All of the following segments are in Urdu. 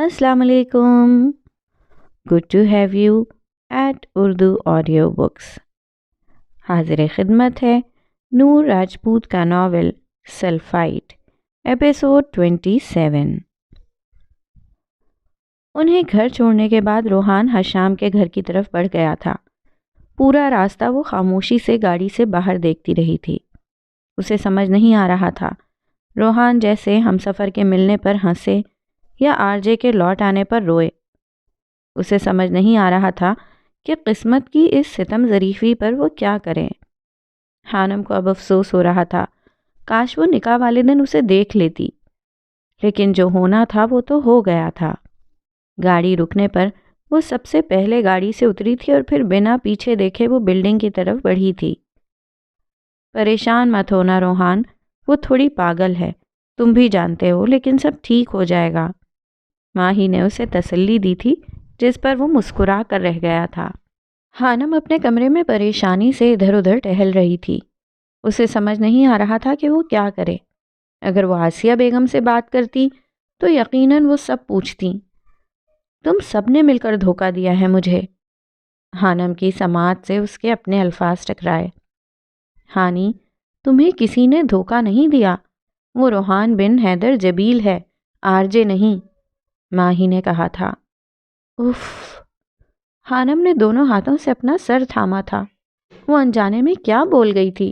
السلام علیکم. Good to have you at Urdu audio books. حاضر خدمت ہے نور راجپوت کا ناول سلفائٹ، ایپیسوڈ 27. انہیں گھر چھوڑنے کے بعد روحان حشام کے گھر کی طرف بڑھ گیا تھا. پورا راستہ وہ خاموشی سے گاڑی سے باہر دیکھتی رہی تھی. اسے سمجھ نہیں آ رہا تھا روحان جیسے ہمسفر کے ملنے پر ہنسے یا آر جے کے لوٹ آنے پر روئے. اسے سمجھ نہیں آ رہا تھا کہ قسمت کی اس ستم ظریفی پر وہ کیا کرے. خانم کو اب افسوس ہو رہا تھا، کاش وہ نکاح والے دن اسے دیکھ لیتی. لیکن جو ہونا تھا وہ تو ہو گیا تھا. گاڑی رکنے پر وہ سب سے پہلے گاڑی سے اتری تھی اور پھر بنا پیچھے دیکھے وہ بلڈنگ کی طرف بڑھی تھی. پریشان مت ہونا روحان، وہ تھوڑی پاگل ہے، تم بھی جانتے ہو، لیکن سب ٹھیک ہو جائے گا. ماہی نے اسے تسلی دی تھی جس پر وہ مسکرا کر رہ گیا تھا. خانم اپنے کمرے میں پریشانی سے ادھر ادھر ٹہل رہی تھی. اسے سمجھ نہیں آ رہا تھا کہ وہ کیا کرے. اگر وہ آسیہ بیگم سے بات کرتی تو یقیناً وہ سب پوچھتی. تم سب نے مل کر دھوکہ دیا ہے مجھے. خانم کی سماعت سے اس کے اپنے الفاظ ٹکرائے. ہانی، تمہیں کسی نے دھوکہ نہیں دیا. وہ روحان بن حیدر جبیل ہے، آر جے نہیں، ماہی نے کہا تھا. اف! خانم نے دونوں ہاتھوں سے اپنا سر تھاما تھا. وہ انجانے میں کیا بول گئی تھی،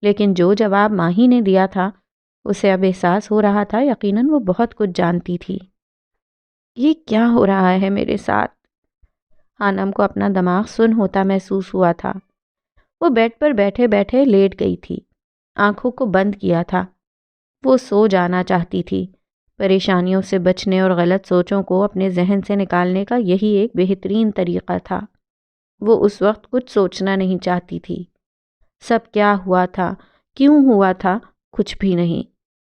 لیکن جو جواب ماہی نے دیا تھا اسے اب احساس ہو رہا تھا یقیناً وہ بہت کچھ جانتی تھی. یہ کیا ہو رہا ہے میرے ساتھ؟ خانم کو اپنا دماغ سن ہوتا محسوس ہوا تھا. وہ بیڈ پر بیٹھے بیٹھے لیٹ گئی تھی، آنکھوں کو بند کیا تھا. وہ سو جانا چاہتی تھی. پریشانیوں سے بچنے اور غلط سوچوں کو اپنے ذہن سے نکالنے کا یہی ایک بہترین طریقہ تھا. وہ اس وقت کچھ سوچنا نہیں چاہتی تھی. سب کیا ہوا تھا، کیوں ہوا تھا، کچھ بھی نہیں.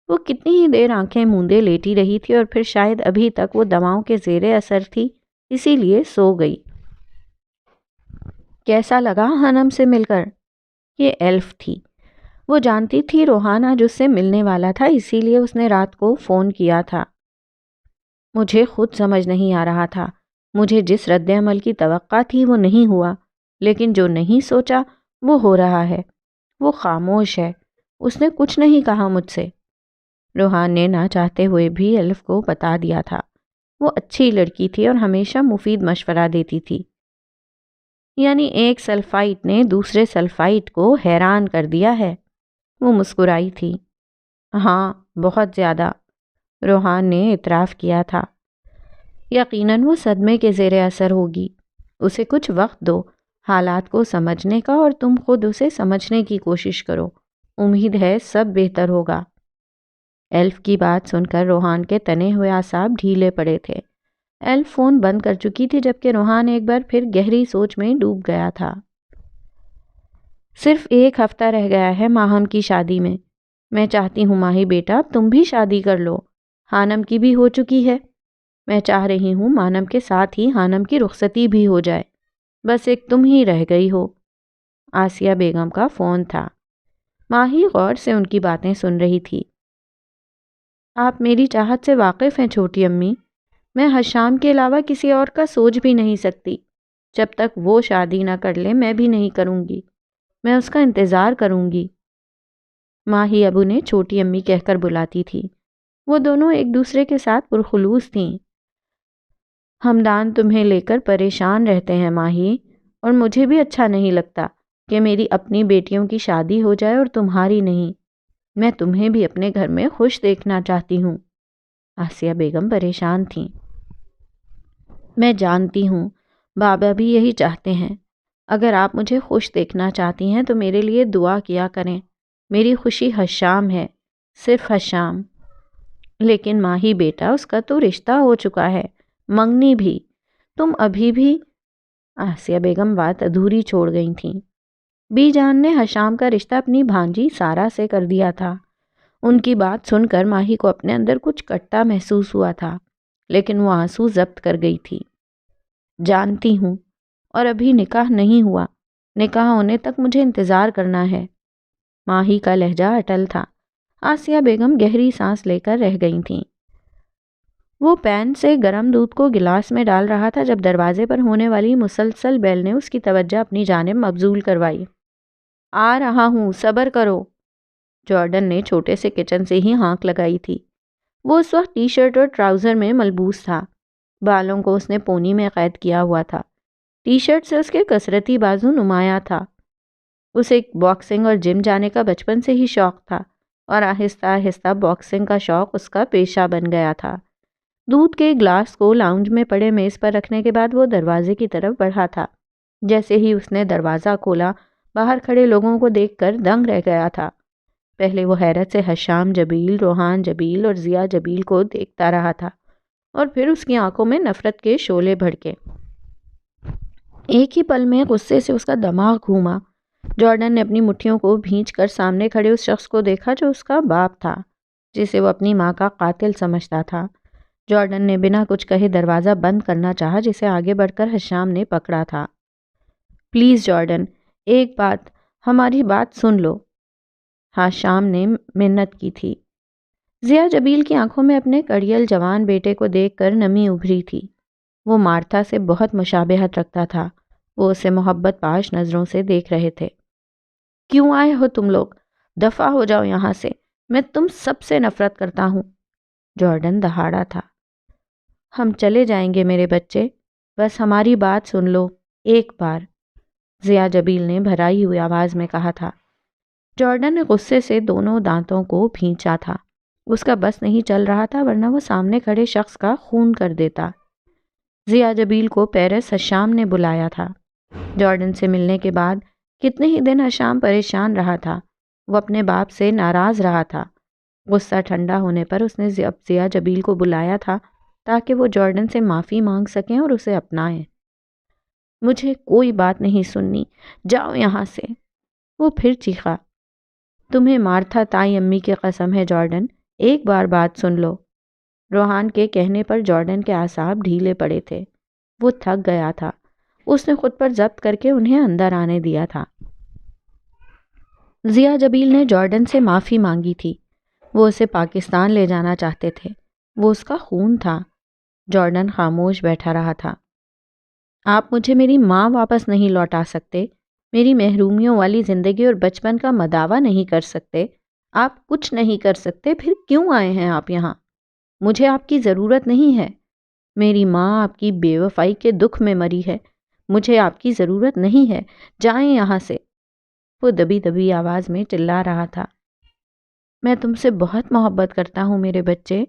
وہ کتنی ہی دیر آنکھیں موندے لیٹی رہی تھی اور پھر شاید ابھی تک وہ دواؤں کے زیر اثر تھی، اسی لیے سو گئی. کیسا لگا خانم سے مل کر؟ یہ ایلف تھی. وہ جانتی تھی روحان آج اس سے ملنے والا تھا، اسی لیے اس نے رات کو فون کیا تھا. مجھے خود سمجھ نہیں آ رہا تھا. مجھے جس رد عمل کی توقع تھی وہ نہیں ہوا، لیکن جو نہیں سوچا وہ ہو رہا ہے. وہ خاموش ہے، اس نے کچھ نہیں کہا مجھ سے. روحان نے نہ چاہتے ہوئے بھی الف کو بتا دیا تھا. وہ اچھی لڑکی تھی اور ہمیشہ مفید مشورہ دیتی تھی. یعنی ایک سلفائٹ نے دوسرے سلفائٹ کو حیران کر دیا ہے. وہ مسکرائی تھی. ہاں، بہت زیادہ، روحان نے اعتراف کیا تھا. یقیناً وہ صدمے کے زیر اثر ہوگی. اسے کچھ وقت دو حالات کو سمجھنے کا، اور تم خود اسے سمجھنے کی کوشش کرو. امید ہے سب بہتر ہوگا. ایلف کی بات سن کر روحان کے تنے ہوئے اعصاب ڈھیلے پڑے تھے. ایلف فون بند کر چکی تھی جبکہ روحان ایک بار پھر گہری سوچ میں ڈوب گیا تھا. صرف ایک ہفتہ رہ گیا ہے ماہم کی شادی میں. میں چاہتی ہوں ماہی بیٹا اب تم بھی شادی کر لو. خانم کی بھی ہو چکی ہے. میں چاہ رہی ہوں مانم کے ساتھ ہی خانم کی رخصتی بھی ہو جائے. بس ایک تم ہی رہ گئی ہو. آسیہ بیگم کا فون تھا. ماہی غور سے ان کی باتیں سن رہی تھی. آپ میری چاہت سے واقف ہیں چھوٹی امی. میں حشام کے علاوہ کسی اور کا سوچ بھی نہیں سکتی. جب تک وہ شادی نہ کر لے میں بھی نہیں کروں گی. میں اس کا انتظار کروں گی. ماہی ابو نے چھوٹی امی کہہ کر بلاتی تھی. وہ دونوں ایک دوسرے کے ساتھ پرخلوص تھیں. ہمدان تمہیں لے کر پریشان رہتے ہیں ماہی، اور مجھے بھی اچھا نہیں لگتا کہ میری اپنی بیٹیوں کی شادی ہو جائے اور تمہاری نہیں. میں تمہیں بھی اپنے گھر میں خوش دیکھنا چاہتی ہوں. آسیہ بیگم پریشان تھیں. میں جانتی ہوں بابا بھی یہی چاہتے ہیں. اگر آپ مجھے خوش دیکھنا چاہتی ہیں تو میرے لیے دعا کیا کریں. میری خوشی حشام ہے، صرف حشام. لیکن ماہی بیٹا اس کا تو رشتہ ہو چکا ہے، منگنی بھی. تم ابھی بھی. آسیہ بیگم بات ادھوری چھوڑ گئی تھیں. بی جان نے حشام کا رشتہ اپنی بھانجی سارا سے کر دیا تھا. ان کی بات سن کر ماہی کو اپنے اندر کچھ کٹتا محسوس ہوا تھا، لیکن وہ آنسو ضبط کر گئی تھی. جانتی ہوں، اور ابھی نکاح نہیں ہوا. نکاح ہونے تک مجھے انتظار کرنا ہے. ماہی کا لہجہ اٹل تھا. آسیہ بیگم گہری سانس لے کر رہ گئی تھیں. وہ پین سے گرم دودھ کو گلاس میں ڈال رہا تھا جب دروازے پر ہونے والی مسلسل بیل نے اس کی توجہ اپنی جانب مبذول کروائی۔ آ رہا ہوں، صبر کرو۔ جارڈن نے چھوٹے سے کچن سے ہی ہانک لگائی تھی۔ وہ اس وقت ٹی شرٹ اور ٹراؤزر میں ملبوس تھا۔ بالوں کو اس نے پونی میں قید کیا ہوا تھا۔ ٹی شرٹ سے اس کے کثرتی بازو نمایاں تھا۔ اسے باکسنگ اور جم جانے کا بچپن سے ہی شوق تھا اور آہستہ آہستہ باکسنگ کا شوق اس کا پیشہ بن گیا تھا۔ دودھ کے گلاس کو لاؤنج میں پڑے میز پر رکھنے کے بعد وہ دروازے کی طرف بڑھا تھا۔ جیسے ہی اس نے دروازہ کھولا، باہر کھڑے لوگوں کو دیکھ کر دنگ رہ گیا تھا۔ پہلے وہ حیرت سے حشام جبیل، روحان جبیل اور ضیا جبیل کو دیکھتا رہا تھا اور پھر اس کی آنکھوں میں نفرت کے شعلے بھڑکے۔ ایک ہی پل میں غصے سے اس کا دماغ گھوما۔ جارڈن نے اپنی مٹھیوں کو بھینچ کر سامنے کھڑے اس شخص کو دیکھا جو اس کا باپ تھا، جسے وہ اپنی ماں کا قاتل سمجھتا تھا۔ جارڈن نے بنا کچھ کہے دروازہ بند کرنا چاہا جسے آگے بڑھ کر حشام نے پکڑا تھا۔ پلیز جارڈن، ایک بات، ہماری بات سن لو، حشام نے منت کی تھی۔ ضیا جبیل کی آنکھوں میں اپنے کڑیل جوان بیٹے کو دیکھ کر نمی ابھری تھی۔ وہ مارتھا سے بہت مشابہت رکھتا تھا۔ وہ اسے محبت پاش نظروں سے دیکھ رہے تھے۔ کیوں آئے ہو تم لوگ؟ دفع ہو جاؤ یہاں سے، میں تم سب سے نفرت کرتا ہوں۔ جارڈن دہاڑا تھا۔ ہم چلے جائیں گے میرے بچے، بس ہماری بات سن لو ایک بار، ضیا جبیل نے بھرائی ہوئی آواز میں کہا تھا۔ جارڈن نے غصے سے دونوں دانتوں کو بھینچا تھا۔ اس کا بس نہیں چل رہا تھا ورنہ وہ سامنے کھڑے شخص کا خون کر دیتا۔ ضیا جبیل کو پیرس حشام نے بلایا تھا۔ جارڈن سے ملنے کے بعد کتنے ہی دن حشام پریشان رہا تھا۔ وہ اپنے باپ سے ناراض رہا تھا۔ غصہ ٹھنڈا ہونے پر اس نے ضیا جبیل کو بلایا تھا تاکہ وہ جارڈن سے معافی مانگ سکیں اور اسے اپنائیں۔ مجھے کوئی بات نہیں سننی، جاؤ یہاں سے، وہ پھر چیخا۔ تمہیں مارتھا تائی امی کی قسم ہے جارڈن، ایک بار بات سن لو۔ روحان کے کہنے پر جارڈن کے اعصاب ڈھیلے پڑے تھے۔ وہ تھک گیا تھا۔ اس نے خود پر ضبط کر کے انہیں اندر آنے دیا تھا۔ ضیا جبیل نے جارڈن سے معافی مانگی تھی۔ وہ اسے پاکستان لے جانا چاہتے تھے۔ وہ اس کا خون تھا۔ جارڈن خاموش بیٹھا رہا تھا۔ آپ مجھے میری ماں واپس نہیں لوٹا سکتے، میری محرومیوں والی زندگی اور بچپن کا مداوع نہیں کر سکتے، آپ کچھ نہیں کر سکتے، پھر کیوں آئے ہیں آپ یہاں؟ مجھے آپ کی ضرورت نہیں ہے۔ میری ماں آپ کی بے وفائی کے دکھ میں مری ہے۔ مجھے آپ کی ضرورت نہیں ہے، جائیں یہاں سے، وہ دبی دبی آواز میں چلا رہا تھا۔ میں تم سے بہت محبت کرتا ہوں میرے بچے،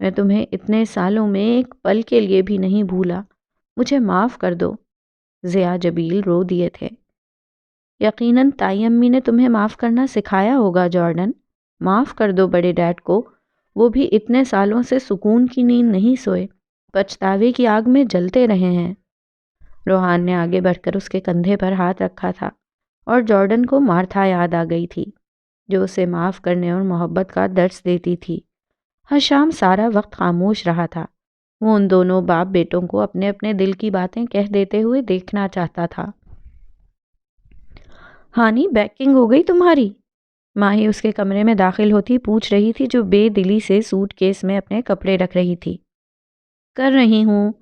میں تمہیں اتنے سالوں میں ایک پل کے لیے بھی نہیں بھولا، مجھے معاف کر دو۔ ضیا جبیل رو دیے تھے۔ یقیناً تائی امی نے تمہیں معاف کرنا سکھایا ہوگا جارڈن، معاف کر دو بڑے ڈیڈ کو، وہ بھی اتنے سالوں سے سکون کی نیند نہیں سوئے، پچھتاوے کی آگ میں جلتے رہے ہیں۔ روحان نے آگے بڑھ کر اس کے کندھے پر ہاتھ رکھا تھا اور جارڈن کو مارتھا یاد آ گئی تھی جو اسے معاف کرنے اور محبت کا درس دیتی تھی۔ حشام سارا وقت خاموش رہا تھا۔ وہ ان دونوں باپ بیٹوں کو اپنے اپنے دل کی باتیں کہہ دیتے ہوئے دیکھنا چاہتا تھا۔ ہانی بیکنگ ہو گئی تمہاری؟ ماہی اس کے کمرے میں داخل ہوتی پوچھ رہی تھی جو بے دلی سے سوٹ کیس میں اپنے کپڑے رکھ رہی تھی۔ کر رہی ہوں،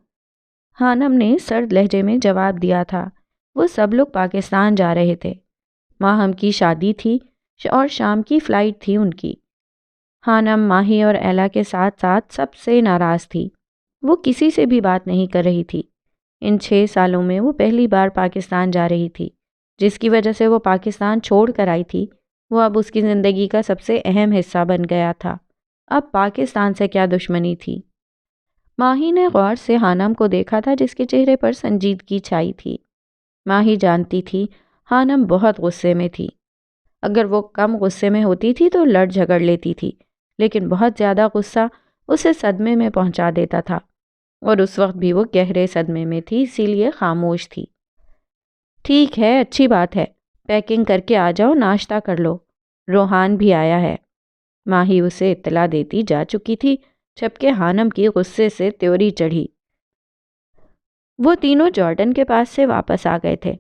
ہانم نے سرد لہجے میں جواب دیا تھا۔ وہ سب لوگ پاکستان جا رہے تھے۔ ماہم کی شادی تھی اور شام کی فلائٹ تھی ان کی۔ ہانم ماہی اور ایلا کے ساتھ ساتھ سب سے ناراض تھی۔ وہ کسی سے بھی بات نہیں کر رہی تھی۔ ان 6 سالوں میں وہ پہلی بار پاکستان جا رہی تھی۔ جس کی وجہ سے وہ پاکستان چھوڑ کر آئی تھی، وہ اب اس کی زندگی کا سب سے اہم حصہ بن گیا تھا۔ اب پاکستان سے کیا دشمنی تھی؟ ماہی نے غور سے ہانم کو دیکھا تھا جس کے چہرے پر سنجیدگی چھائی تھی۔ ماہی جانتی تھی ہانم بہت غصے میں تھی۔ اگر وہ کم غصے میں ہوتی تھی تو لڑ جھگڑ لیتی تھی، لیکن بہت زیادہ غصہ اسے صدمے میں پہنچا دیتا تھا، اور اس وقت بھی وہ گہرے صدمے میں تھی، اسی لیے خاموش تھی۔ ٹھیک ہے، اچھی بات ہے، پیکنگ کر کے آ جاؤ، ناشتہ کر لو، روحان بھی آیا ہے۔ ماہی اسے اطلاع دیتی جا چکی تھی جبکہ ہانم کی غصے سے تیوری چڑھی۔ وہ تینوں جارڈن کے پاس سے واپس آ گئے تھے۔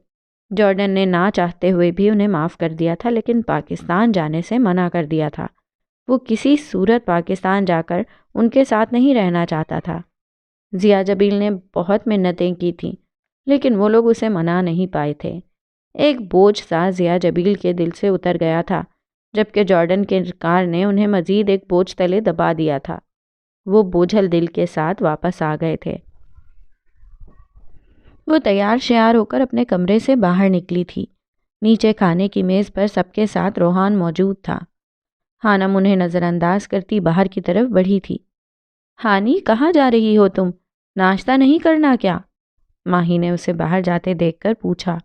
جارڈن نے نہ چاہتے ہوئے بھی انہیں معاف کر دیا تھا، لیکن پاکستان جانے سے منع کر دیا تھا۔ وہ کسی صورت پاکستان جا کر ان کے ساتھ نہیں رہنا چاہتا تھا۔ ضیاء جبیل نے بہت منتیں کی تھیں لیکن وہ لوگ اسے منا نہیں پائے تھے۔ ایک بوجھ سا ضیاء جبیل کے دل سے اتر گیا تھا، جبکہ جارڈن کے کار نے انہیں مزید ایک بوجھ تلے دبا دیا تھا۔ وہ بوجھل دل کے ساتھ واپس آ گئے تھے۔ وہ تیار شیار ہو کر اپنے کمرے سے باہر نکلی تھی۔ نیچے کھانے کی میز پر سب کے ساتھ روحان موجود تھا۔ خانم انہیں نظر انداز کرتی باہر کی طرف بڑھی تھی۔ ہانی، کہاں جا رہی ہو تم؟ ناشتہ نہیں کرنا کیا؟ ماہی نے اسے باہر جاتے دیکھ کر پوچھا۔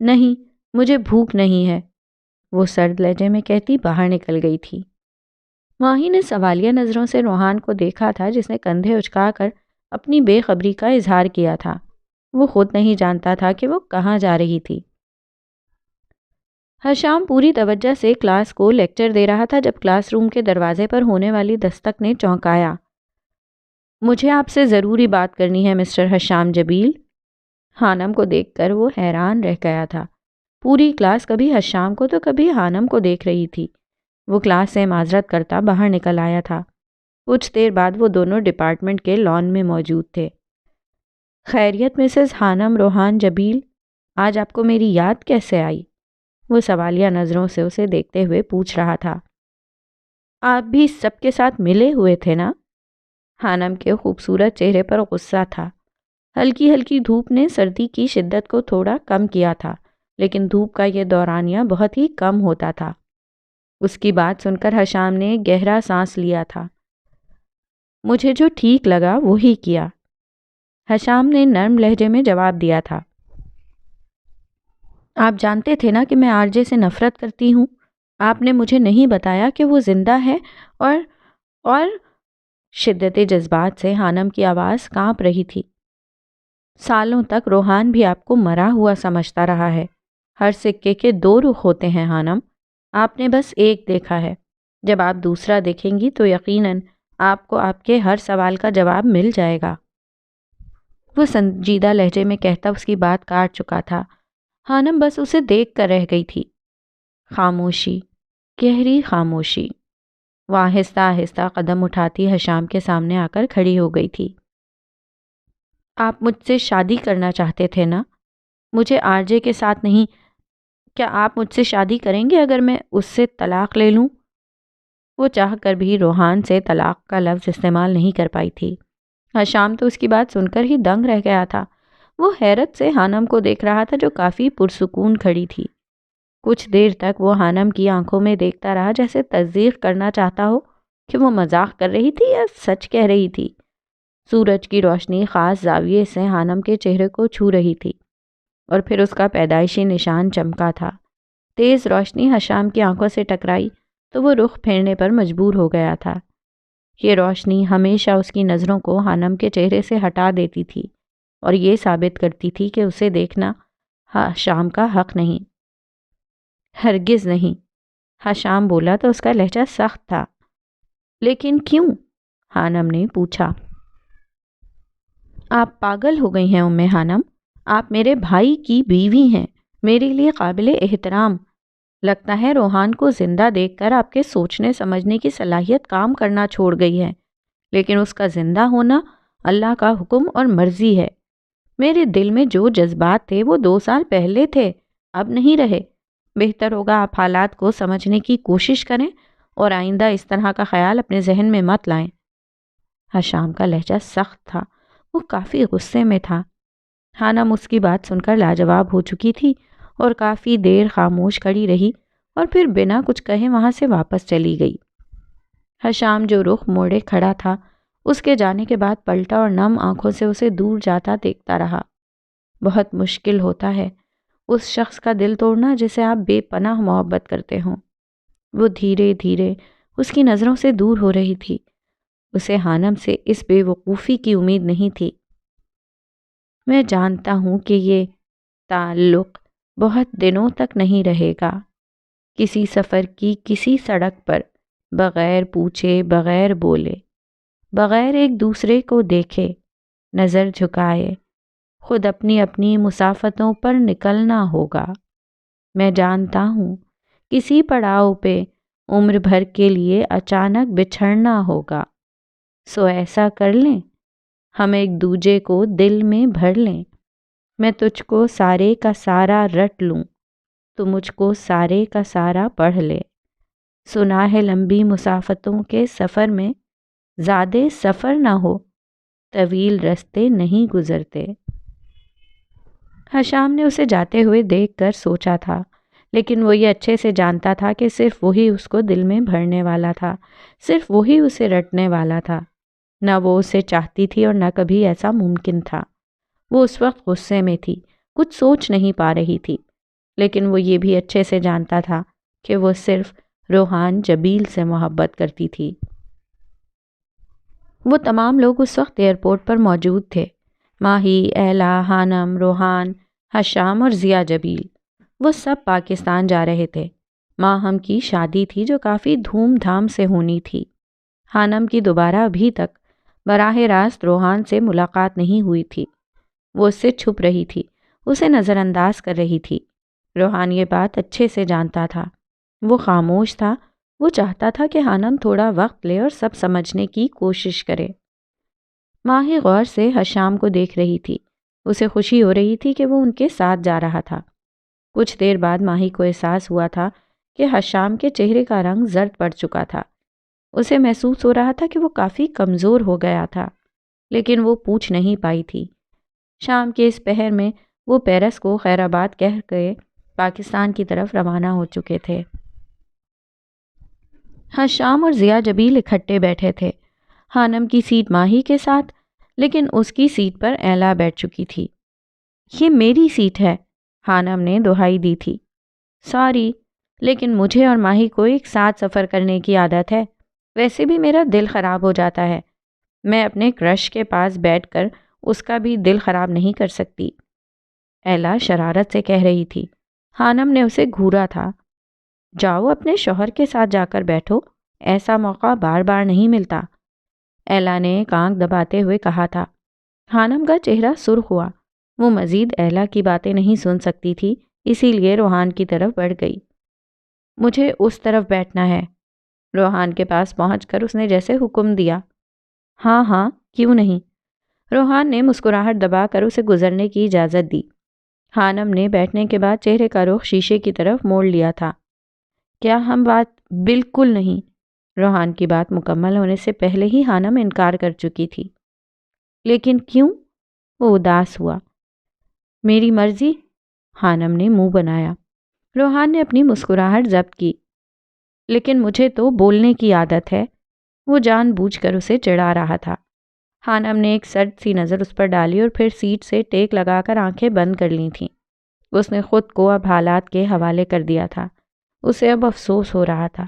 نہیں، مجھے بھوک نہیں ہے، وہ سرد لہجے میں کہتی باہر نکل گئی تھی۔ ماہی نے سوالیہ نظروں سے روحان کو دیکھا تھا، جس نے کندھے اچکا کر اپنی بے خبری کا اظہار کیا تھا۔ وہ خود نہیں جانتا تھا کہ وہ کہاں جا رہی تھی۔ حشام پوری توجہ سے کلاس کو لیکچر دے رہا تھا جب کلاس روم کے دروازے پر ہونے والی دستک نے چونکایا۔ مجھے آپ سے ضروری بات کرنی ہے مسٹر حشام جبیل۔ خانم کو دیکھ کر وہ حیران رہ گیا تھا۔ پوری کلاس کبھی حشام کو تو کبھی خانم کو دیکھ رہی تھی۔ وہ کلاس سے معذرت کرتا باہر نکل آیا تھا۔ کچھ دیر بعد وہ دونوں ڈپارٹمنٹ کے لان میں موجود تھے۔ خیریت مسز خانم روحان جبیل، آج آپ کو میری یاد کیسے آئی؟ وہ سوالیہ نظروں سے اسے دیکھتے ہوئے پوچھ رہا تھا۔ آپ بھی سب کے ساتھ ملے ہوئے تھے نا؟ خانم کے خوبصورت چہرے پر غصہ تھا۔ ہلکی ہلکی دھوپ نے سردی کی شدت کو تھوڑا کم کیا تھا، لیکن دھوپ کا یہ دورانیہ بہت ہی کم ہوتا تھا۔ اس کی بات سن کر حشام نے گہرا سانس لیا تھا۔ مجھے جو ٹھیک لگا وہی کیا، حشام نے نرم لہجے میں جواب دیا تھا۔ آپ جانتے تھے نا کہ میں آرجے سے نفرت کرتی ہوں۔ آپ نے مجھے نہیں بتایا کہ وہ زندہ ہے اور شدت جذبات سے خانم کی آواز کانپ رہی تھی۔ سالوں تک روحان بھی آپ کو مرا ہوا سمجھتا رہا ہے۔ ہر سکے کے دو رخ ہوتے ہیں خانم، آپ نے بس ایک دیکھا ہے۔ جب آپ دوسرا دیکھیں گی تو یقیناً آپ کو آپ کے ہر سوال کا جواب مل جائے گا۔ وہ سنجیدہ لہجے میں کہتا اس کی بات کاٹ چکا تھا۔ خانم بس اسے دیکھ کر رہ گئی تھی۔ خاموشی، گہری خاموشی۔ وہ آہستہ آہستہ قدم اٹھاتی حشام کے سامنے آ کر کھڑی ہو گئی تھی۔ آپ مجھ سے شادی کرنا چاہتے تھے نا؟ مجھے آرجے کے ساتھ نہیں، کیا آپ مجھ سے شادی کریں گے اگر میں اس سے طلاق لے لوں؟ وہ چاہ کر بھی روحان سے طلاق کا لفظ استعمال نہیں کر پائی تھی۔ حشام تو اس کی بات سن کر ہی دنگ رہ گیا تھا۔ وہ حیرت سے خانم کو دیکھ رہا تھا جو کافی پرسکون کھڑی تھی۔ کچھ دیر تک وہ خانم کی آنکھوں میں دیکھتا رہا، جیسے تصدیق کرنا چاہتا ہو کہ وہ مذاق کر رہی تھی یا سچ کہہ رہی تھی۔ سورج کی روشنی خاص زاویے سے خانم کے چہرے کو چھو رہی تھی اور پھر اس کا پیدائشی نشان چمکا تھا۔ تیز روشنی حشام کی آنکھوں سے ٹکرائی تو وہ رخ پھیرنے پر مجبور ہو گیا تھا۔ یہ روشنی ہمیشہ اس کی نظروں کو خانم کے چہرے سے ہٹا دیتی تھی اور یہ ثابت کرتی تھی کہ اسے دیکھنا حشام کا حق نہیں۔ ہرگز نہیں، حشام بولا تو اس کا لہجہ سخت تھا۔ لیکن کیوں؟ خانم نے پوچھا۔ آپ پاگل ہو گئی ہیں ام خانم، آپ میرے بھائی کی بیوی ہیں، میرے لیے قابل احترام۔ لگتا ہے روحان کو زندہ دیکھ کر آپ کے سوچنے سمجھنے کی صلاحیت کام کرنا چھوڑ گئی ہے، لیکن اس کا زندہ ہونا اللہ کا حکم اور مرضی ہے۔ میرے دل میں جو جذبات تھے وہ 2 سال پہلے تھے، اب نہیں رہے۔ بہتر ہوگا آپ حالات کو سمجھنے کی کوشش کریں اور آئندہ اس طرح کا خیال اپنے ذہن میں مت لائیں۔ حشام کا لہجہ سخت تھا، وہ کافی غصے میں تھا۔ خانم اس کی بات سن کر لاجواب ہو چکی تھی اور کافی دیر خاموش کھڑی رہی اور پھر بنا کچھ کہے وہاں سے واپس چلی گئی۔ حشام جو رخ موڑے کھڑا تھا، اس کے جانے کے بعد پلٹا اور نم آنکھوں سے اسے دور جاتا دیکھتا رہا۔ بہت مشکل ہوتا ہے اس شخص کا دل توڑنا جسے آپ بے پناہ محبت کرتے ہوں۔ وہ دھیرے دھیرے اس کی نظروں سے دور ہو رہی تھی۔ اسے خانم سے اس بے وقوفی کی امید نہیں تھی۔ میں جانتا ہوں کہ یہ تعلق بہت دنوں تک نہیں رہے گا۔ کسی سفر کی کسی سڑک پر بغیر پوچھے، بغیر بولے، بغیر ایک دوسرے کو دیکھے، نظر جھکائے، خود اپنی اپنی مسافتوں پر نکلنا ہوگا۔ میں جانتا ہوں کسی پڑاؤ پہ عمر بھر کے لیے اچانک بچھڑنا ہوگا، سو ایسا کر لیں ہم ایک دوجے کو دل میں بھر لیں، میں تجھ کو سارے کا سارا رٹ لوں، تو مجھ کو سارے کا سارا پڑھ لے، سنا ہے لمبی مسافتوں کے سفر میں زیادہ سفر نہ ہو، طویل رستے نہیں گزرتے۔ حشام نے اسے جاتے ہوئے دیکھ کر سوچا تھا، لیکن وہ یہ اچھے سے جانتا تھا کہ صرف وہی اس کو دل میں بھرنے والا تھا، صرف وہی اسے رٹنے والا تھا۔ نہ وہ اسے چاہتی تھی اور نہ کبھی ایسا ممکن تھا۔ وہ اس وقت غصے میں تھی، کچھ سوچ نہیں پا رہی تھی، لیکن وہ یہ بھی اچھے سے جانتا تھا کہ وہ صرف روحان جبیل سے محبت کرتی تھی۔ وہ تمام لوگ اس وقت ایئرپورٹ پر موجود تھے، ماہی، ایلا، حانم، روحان، حشام اور ضیا جبیل۔ وہ سب پاکستان جا رہے تھے۔ ماہم کی شادی تھی جو کافی دھوم دھام سے ہونی تھی۔ حانم کی دوبارہ ابھی تک براہ راست روحان سے ملاقات نہیں ہوئی تھی۔ وہ اس سے چھپ رہی تھی، اسے نظر انداز کر رہی تھی۔ روحان یہ بات اچھے سے جانتا تھا۔ وہ خاموش تھا، وہ چاہتا تھا کہ حانم تھوڑا وقت لے اور سب سمجھنے کی کوشش کرے۔ ماہی غور سے حشام کو دیکھ رہی تھی، اسے خوشی ہو رہی تھی کہ وہ ان کے ساتھ جا رہا تھا۔ کچھ دیر بعد ماہی کو احساس ہوا تھا کہ حشام کے چہرے کا رنگ زرد پڑ چکا تھا۔ اسے محسوس ہو رہا تھا کہ وہ کافی کمزور ہو گیا تھا، لیکن وہ پوچھ نہیں پائی تھی۔ شام کے اس پہر میں وہ پیرس کو خیر آباد کہہ کے پاکستان کی طرف روانہ ہو چکے تھے۔ حشام اور ضیا جبیل اکٹھے بیٹھے تھے، حانم کی سیٹ ماہی کے ساتھ، لیکن اس کی سیٹ پر ایلا بیٹھ چکی تھی۔ یہ میری سیٹ ہے، حانم نے دہائی دی تھی۔ سوری، لیکن مجھے اور ماہی کو ایک ساتھ سفر کرنے کی عادت ہے، ویسے بھی میرا دل خراب ہو جاتا ہے، میں اپنے کرش کے پاس بیٹھ کر اس کا بھی دل خراب نہیں کر سکتی، ایلا شرارت سے کہہ رہی تھی۔ حانم نے اسے گھورا تھا۔ جاؤ اپنے شوہر کے ساتھ جا کر بیٹھو، ایسا موقع بار بار نہیں ملتا، ایلا نے کانک دباتے ہوئے کہا تھا۔ حانم کا چہرہ سرخ ہوا، وہ مزید ایلا کی باتیں نہیں سن سکتی تھی، اسی لیے روحان کی طرف بڑھ گئی۔ مجھے اس طرف بیٹھنا ہے، روحان کے پاس پہنچ کر اس نے جیسے حکم دیا۔ ہاں ہاں، کیوں نہیں، روحان نے مسکراہٹ دبا کر اسے گزرنے کی اجازت دی۔ حانم نے بیٹھنے کے بعد چہرے کا رخ شیشے کی طرف موڑ لیا تھا۔ کیا ہم بات؟ بالکل نہیں، روحان کی بات مکمل ہونے سے پہلے ہی حانم انکار کر چکی تھی۔ لیکن کیوں؟ وہ اداس ہوا۔ میری مرضی، حانم نے منہ بنایا۔ روحان نے اپنی مسکراہٹ ضبط کی۔ لیکن مجھے تو بولنے کی عادت ہے، وہ جان بوجھ کر اسے چڑھا رہا تھا۔ حانم نے ایک سرد سی نظر اس پر ڈالی اور پھر سیٹ سے ٹیک لگا کر آنکھیں بند کر لی تھیں۔ اس نے خود کو اب حالات کے حوالے کر دیا تھا۔ اسے اب افسوس ہو رہا تھا۔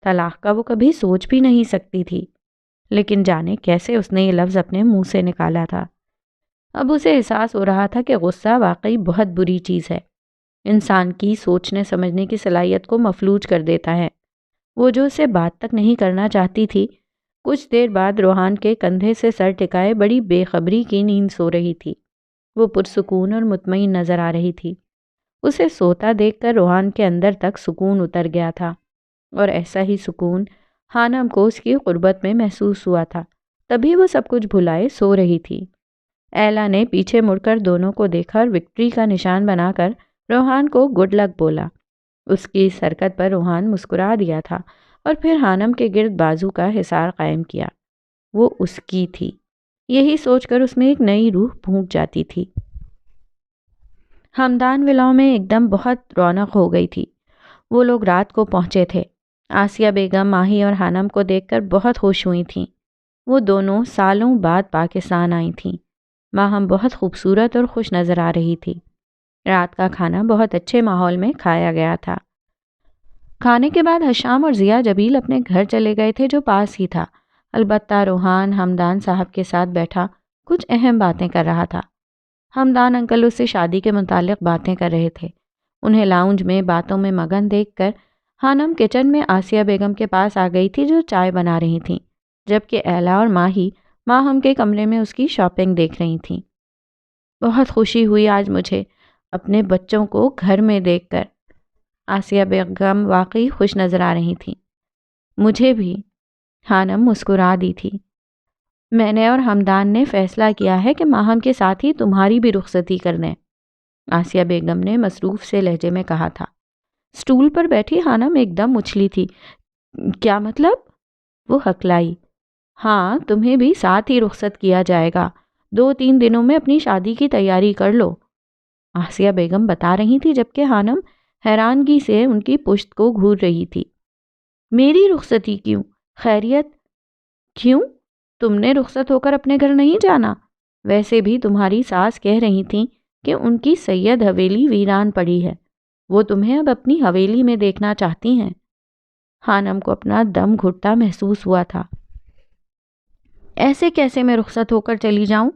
طلاق کا وہ کبھی سوچ بھی نہیں سکتی تھی، لیکن جانے کیسے اس نے یہ لفظ اپنے منہ سے نکالا تھا۔ اب اسے احساس ہو رہا تھا کہ غصہ واقعی بہت بری چیز ہے، انسان کی سوچنے سمجھنے کی صلاحیت کو مفلوج کر دیتا ہے۔ وہ جو اسے بات تک نہیں کرنا چاہتی تھی، کچھ دیر بعد روحان کے کندھے سے سر ٹکائے بڑی بے خبری کی نیند سو رہی تھی۔ وہ پرسکون اور مطمئن نظر آ رہی تھی۔ اسے سوتا دیکھ کر روحان کے اندر تک سکون اتر گیا تھا، اور ایسا ہی سکون حانم کو اس کی قربت میں محسوس ہوا تھا۔ تبھی وہ سب کچھ بھلائے سو رہی تھی۔ ایلا نے پیچھے مڑ کر دونوں کو دیکھا اور وکٹری کا نشان بنا کر روحان کو گڈ لک بولا۔ اس کی اس حرکت پر روحان مسکرا دیا تھا اور پھر حانم کے گرد بازو کا حصار قائم کیا۔ وہ اس کی تھی، یہی سوچ کر اس میں ایک نئی روح پھونک جاتی تھی۔ ہمدان ولاؤں میں ایک دم بہت رونق ہو گئی تھی۔ وہ لوگ رات کو پہنچے تھے۔ آسیہ بیگم ماہی اور حانم کو دیکھ کر بہت خوش ہوئی تھیں۔ وہ دونوں سالوں بعد پاکستان آئی تھیں۔ ماہم بہت خوبصورت اور خوش نظر آ رہی تھی۔ رات کا کھانا بہت اچھے ماحول میں کھایا گیا تھا۔ کھانے کے بعد حشام اور ضیا جبیل اپنے گھر چلے گئے تھے جو پاس ہی تھا۔ البتہ روحان ہمدان صاحب کے ساتھ بیٹھا کچھ اہم باتیں کر رہا تھا۔ ہمدان انکل اس سے شادی کے متعلق باتیں کر رہے تھے۔ انہیں لاؤنج میں باتوں میں مگن دیکھ کر حانم کچن میں آسیہ بیگم کے پاس آ گئی تھی جو چائے بنا رہی تھیں، جبکہ ایلا اور ماہی ماہم کے کمرے میں اس کی شاپنگ دیکھ رہی تھیں۔ بہت خوشی ہوئی آج مجھے اپنے بچوں کو گھر میں دیکھ کر، آسیہ بیگم واقعی خوش نظر آ رہی تھیں۔ مجھے بھی، خانم مسکرا دی تھی۔ میں نے اور ہمدان نے فیصلہ کیا ہے کہ ماہم کے ساتھ ہی تمہاری بھی رخصتی کر دیں، آسیہ بیگم نے مصروف سے لہجے میں کہا تھا۔ اسٹول پر بیٹھی خانم ایک دم اچھلی تھی۔ کیا مطلب؟ وہ ہکلائی۔ ہاں، تمہیں بھی ساتھ ہی رخصت کیا جائے گا، 2-3 دنوں میں اپنی شادی کی تیاری کر لو، آسیہ بیگم بتا رہی تھی، جبکہ خانم حیرانگی سے ان کی پشت کو گھور رہی تھی۔ میری رخصتی کیوں؟ خیریت؟ کیوں؟ تم نے رخصت ہو کر اپنے گھر نہیں جانا؟ ویسے بھی تمہاری ساس کہہ رہی تھیں کہ ان کی سید حویلی ویران پڑی ہے، وہ تمہیں اب اپنی حویلی میں دیکھنا چاہتی ہیں۔ خانم کو اپنا دم گھٹتا محسوس ہوا تھا۔ ایسے کیسے میں رخصت ہو کر چلی جاؤں؟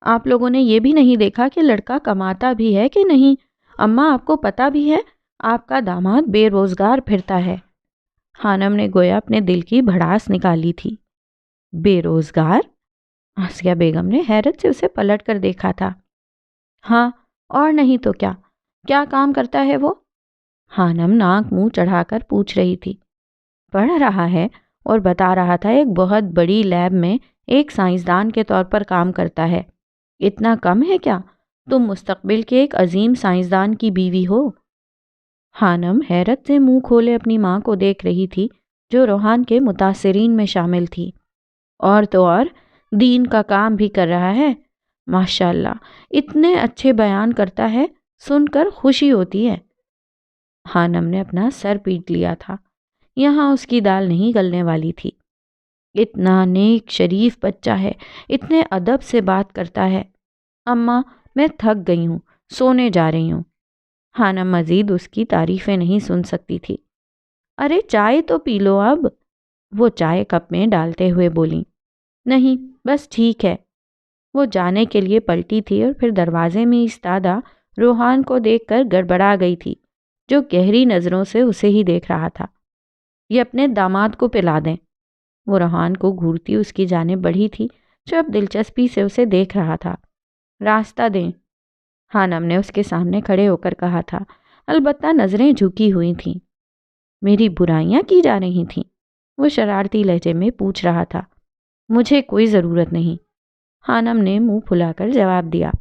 آپ لوگوں نے یہ بھی نہیں دیکھا کہ لڑکا کماتا بھی ہے کہ نہیں؟ اماں، آپ کو پتہ بھی ہے آپ کا داماد بے روزگار پھرتا ہے۔ خانم نے گویا اپنے دل کی بھڑاس نکالی تھی۔ بے روزگار؟ آسیہ بیگم نے حیرت سے اسے پلٹ کر دیکھا تھا۔ ہاں، اور نہیں تو کیا؟ کیا کام کرتا ہے وہ؟ خانم ناک منہ چڑھا کر پوچھ رہی تھی۔ پڑھ رہا ہے، اور بتا رہا تھا ایک بہت بڑی لیب میں ایک سائنسدان کے طور پر کام کرتا ہے۔ اتنا کم ہے کیا؟ تم مستقبل کے ایک عظیم سائنسدان کی بیوی ہو۔ خانم حیرت سے منہ کھولے اپنی ماں کو دیکھ رہی تھی، جو روحان کے متاثرین میں شامل تھی۔ اور تو اور دین کا کام بھی کر رہا ہے۔ ماشاءاللہ، اتنے اچھے بیان کرتا ہے، سن کر خوشی ہوتی ہے۔ خانم نے اپنا سر پیٹ لیا تھا، یہاں اس کی دال نہیں گلنے والی تھی۔ اتنا نیک شریف بچہ ہے، اتنے ادب سے بات کرتا ہے۔ اماں، میں تھک گئی ہوں، سونے جا رہی ہوں۔ خانم مزید اس کی تعریفیں نہیں سن سکتی تھی۔ ارے چائے تو پی لو اب، وہ چائے کپ میں ڈالتے ہوئے بولی۔ نہیں، بس ٹھیک ہے۔ وہ جانے کے لیے پلٹی تھی اور پھر دروازے میں ایستادہ روحان کو دیکھ کر گڑبڑا گئی تھی، جو گہری نظروں سے اسے ہی دیکھ رہا تھا۔ یہ اپنے داماد کو پلا دیں۔ وہ روحان کو گھورتی اس کی جانب بڑھی تھی، جو اب دلچسپی سے اسے دیکھ رہا تھا۔ راستہ دیں، خانم نے اس کے سامنے کھڑے ہو کر کہا تھا، البتہ نظریں جھکی ہوئی تھیں۔ میری برائیاں کی جا رہی تھیں؟ وہ شرارتی لہجے میں پوچھ رہا تھا۔ مجھے کوئی ضرورت نہیں، خانم نے منہ پھلا کر جواب دیا۔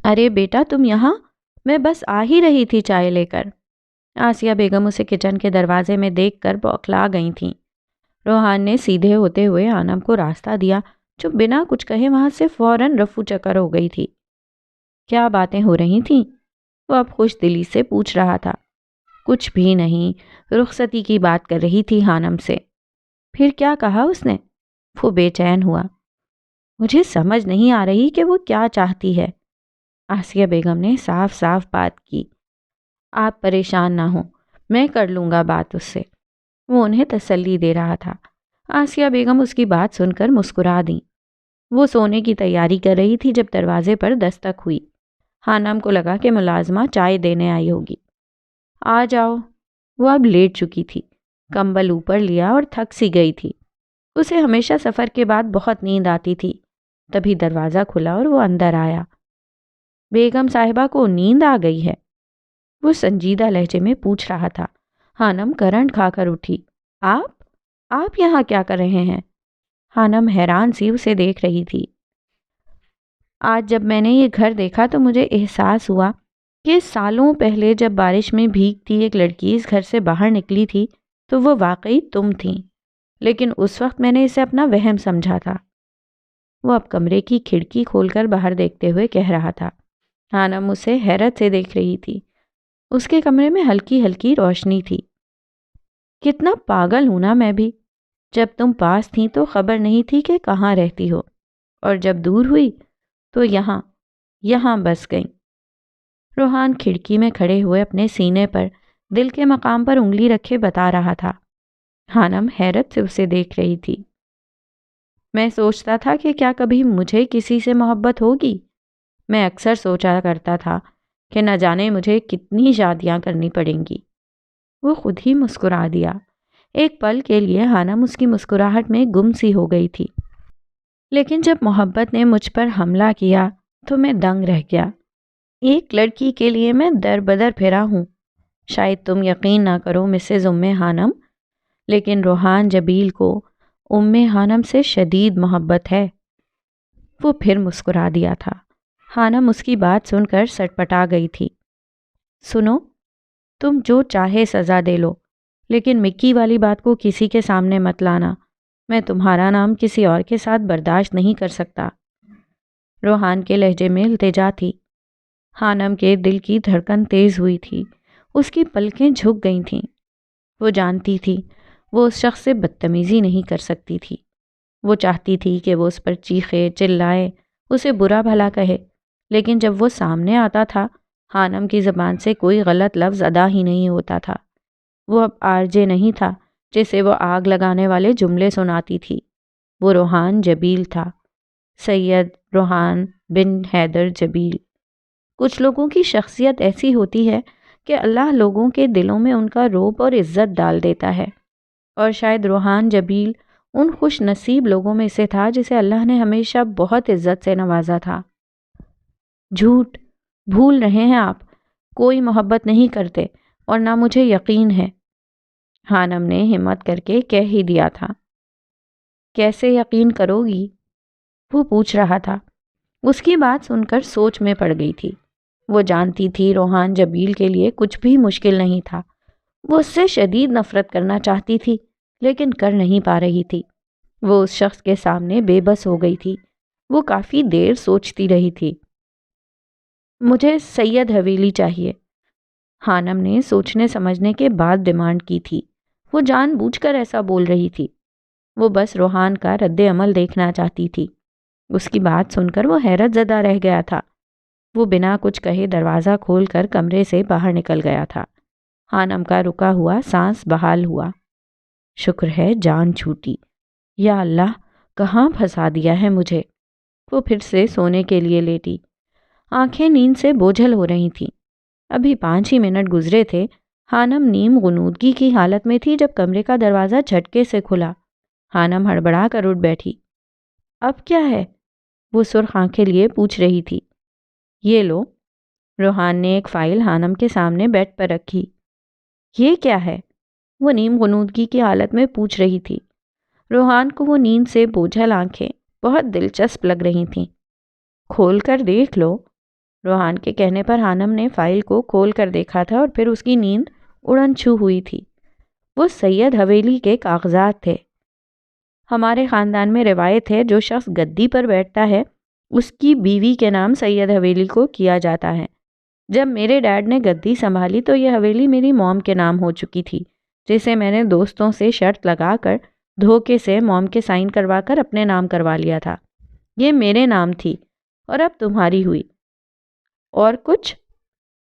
ارے بیٹا، تم یہاں؟ میں بس آ ہی رہی تھی چائے لے کر۔ آسیہ بیگم اسے کچن کے دروازے میں دیکھ کر بوکھلا گئی تھیں۔ روحان نے سیدھے ہوتے ہوئے خانم کو راستہ دیا، جو بنا کچھ کہے وہاں سے فوراً رفو چکر ہو گئی تھی۔ کیا باتیں ہو رہی تھیں؟ وہ اب خوش دلی سے پوچھ رہا تھا۔ کچھ بھی نہیں، رخصتی کی بات کر رہی تھی خانم سے۔ پھر کیا کہا اس نے؟ وہ بے چین ہوا۔ مجھے سمجھ نہیں آ رہی کہ وہ کیا چاہتی ہے، آسیہ بیگم نے صاف صاف بات کی۔ آپ پریشان نہ ہوں، میں کر لوں گا بات اس سے، وہ انہیں تسلی دے رہا تھا۔ آسیہ بیگم اس کی بات سن کر مسکرا دیں۔ وہ سونے کی تیاری کر رہی تھی جب دروازے پر دستک ہوئی۔ خانم کو لگا کہ ملازمہ چائے دینے آئی ہوگی۔ آ جاؤ۔ وہ اب لیٹ چکی تھی، کمبل اوپر لیا اور تھک سی گئی تھی۔ اسے ہمیشہ سفر کے بعد بہت نیند آتی تھی۔ تبھی دروازہ کھلا اور وہ اندر آیا۔ بیگم صاحبہ کو نیند آ گئی ہے؟ وہ سنجیدہ لہجے میں پوچھ رہا تھا۔ خانم کرنٹ کھا کر اٹھی۔ آپ یہاں کیا کر رہے ہیں؟ خانم حیران سی اسے دیکھ رہی تھی۔ آج جب میں نے یہ گھر دیکھا تو مجھے احساس ہوا کہ سالوں پہلے جب بارش میں بھیگتی ایک لڑکی اس گھر سے باہر نکلی تھی تو وہ واقعی تم تھیں، لیکن اس وقت میں نے اسے اپنا وہم سمجھا تھا۔ وہ اب کمرے کی کھڑکی کھول کر باہر دیکھتے ہوئے کہہ رہا تھا۔ خانم اسے حیرت سے دیکھ رہی تھی۔ اس کے کمرے میں ہلکی ہلکی روشنی تھی۔ کتنا پاگل ہوں نا میں بھی، جب تم پاس تھیں تو خبر نہیں تھی کہ کہاں رہتی ہو، اور جب دور ہوئی تو یہاں بس گئی۔ روحان کھڑکی میں کھڑے ہوئے اپنے سینے پر دل کے مقام پر انگلی رکھے بتا رہا تھا۔ خانم حیرت سے اسے دیکھ رہی تھی۔ میں سوچتا تھا کہ کیا کبھی مجھے کسی سے محبت ہوگی۔ میں اکثر سوچا کرتا تھا کہ نہ جانے مجھے کتنی شادیاں کرنی پڑیں گی۔ وہ خود ہی مسکرا دیا۔ ایک پل کے لیے خانم اس کی مسکراہٹ میں گم سی ہو گئی تھی۔ لیکن جب محبت نے مجھ پر حملہ کیا تو میں دنگ رہ گیا۔ ایک لڑکی کے لیے میں در بدر پھرا ہوں۔ شاید تم یقین نہ کرو مسز خانم، لیکن روحان جبیل کو ام حانم سے شدید محبت ہے۔ وہ پھر مسکرا دیا تھا۔ حانم اس کی بات سن کر سٹپٹا گئی تھی۔ سنو، تم جو چاہے سزا دے لو، لیکن مکی والی بات کو کسی کے سامنے مت لانا۔ میں تمہارا نام کسی اور کے ساتھ برداشت نہیں کر سکتا۔ روحان کے لہجے میں التجا تھی۔ حانم کے دل کی دھڑکن تیز ہوئی تھی، اس کی پلکیں جھک گئی تھیں۔ وہ جانتی تھی وہ اس شخص سے بدتمیزی نہیں کر سکتی تھی۔ وہ چاہتی تھی کہ وہ اس پر چیخے، چلائے، اسے برا بھلا کہے، لیکن جب وہ سامنے آتا تھا حانم کی زبان سے کوئی غلط لفظ ادا ہی نہیں ہوتا تھا۔ وہ اب آرجے نہیں تھا جسے وہ آگ لگانے والے جملے سناتی تھی۔ وہ روحان جبیل تھا، سید روحان بن حیدر جبیل۔ کچھ لوگوں کی شخصیت ایسی ہوتی ہے کہ اللہ لوگوں کے دلوں میں ان کا رعب اور عزت ڈال دیتا ہے، اور شاید روحان جبیل ان خوش نصیب لوگوں میں سے تھا جسے اللہ نے ہمیشہ بہت عزت سے نوازا تھا۔ جھوٹ بھول رہے ہیں آپ، کوئی محبت نہیں کرتے، اور نہ مجھے یقین ہے، حانم نے ہمت کر کے کہہ ہی دیا تھا۔ کیسے یقین کرو گی؟ وہ پوچھ رہا تھا۔ اس کی بات سن کر سوچ میں پڑ گئی تھی۔ وہ جانتی تھی روحان جبیل کے لیے کچھ بھی مشکل نہیں تھا۔ وہ اس سے شدید نفرت کرنا چاہتی تھی، لیکن کر نہیں پا رہی تھی۔ وہ اس شخص کے سامنے بے بس ہو گئی تھی۔ وہ کافی دیر سوچتی رہی تھی۔ مجھے سید حویلی چاہیے، حانم نے سوچنے سمجھنے کے بعد ڈیمانڈ کی تھی۔ وہ جان بوجھ کر ایسا بول رہی تھی۔ وہ بس روحان کا رد عمل دیکھنا چاہتی تھی۔ اس کی بات سن کر وہ حیرت زدہ رہ گیا تھا۔ وہ بنا کچھ کہے دروازہ کھول کر کمرے سے باہر نکل گیا تھا۔ حانم کا رکا ہوا سانس بحال ہوا۔ شکر ہے جان چھوٹی، یا اللہ کہاں پھنسا دیا ہے مجھے۔ وہ پھر سے سونے کے لیے لیٹی۔ آنکھیں نیند سے بوجھل ہو رہی تھیں۔ ابھی 5 ہی منٹ گزرے تھے۔ حانم نیم غنودگی کی حالت میں تھی جب کمرے کا دروازہ جھٹکے سے کھلا۔ حانم ہڑبڑا کر اٹھ بیٹھی۔ اب کیا ہے؟ وہ سرخ آنکھیں لیے پوچھ رہی تھی۔ یہ لو، روحان نے ایک فائل حانم کے سامنے بیڈ پر رکھی۔ یہ کیا ہے؟ وہ نیم غنودگی کی حالت میں پوچھ رہی تھی۔ روحان کو وہ نیند سے بوجھل آنکھیں بہت دلچسپ لگ رہی تھیں۔ کھول کر دیکھ لو۔ روحان کے کہنے پر حانم نے فائل کو کھول کر دیکھا تھا اور پھر اس کی نیند اڑن چھو ہوئی تھی۔ وہ سید حویلی کے کاغذات تھے۔ ہمارے خاندان میں روایت ہے جو شخص گدی پر بیٹھتا ہے اس کی بیوی کے نام سید حویلی کو کیا جاتا ہے۔ جب میرے ڈیڈ نے گدی سنبھالی تو یہ حویلی میری موم کے نام ہو چکی تھی، جسے میں نے دوستوں سے شرط لگا کر دھوکے سے موم کے سائن کروا کر اپنے نام کروا لیا تھا۔ یہ میرے نام تھی اور اب تمہاری ہوئی۔ اور کچھ؟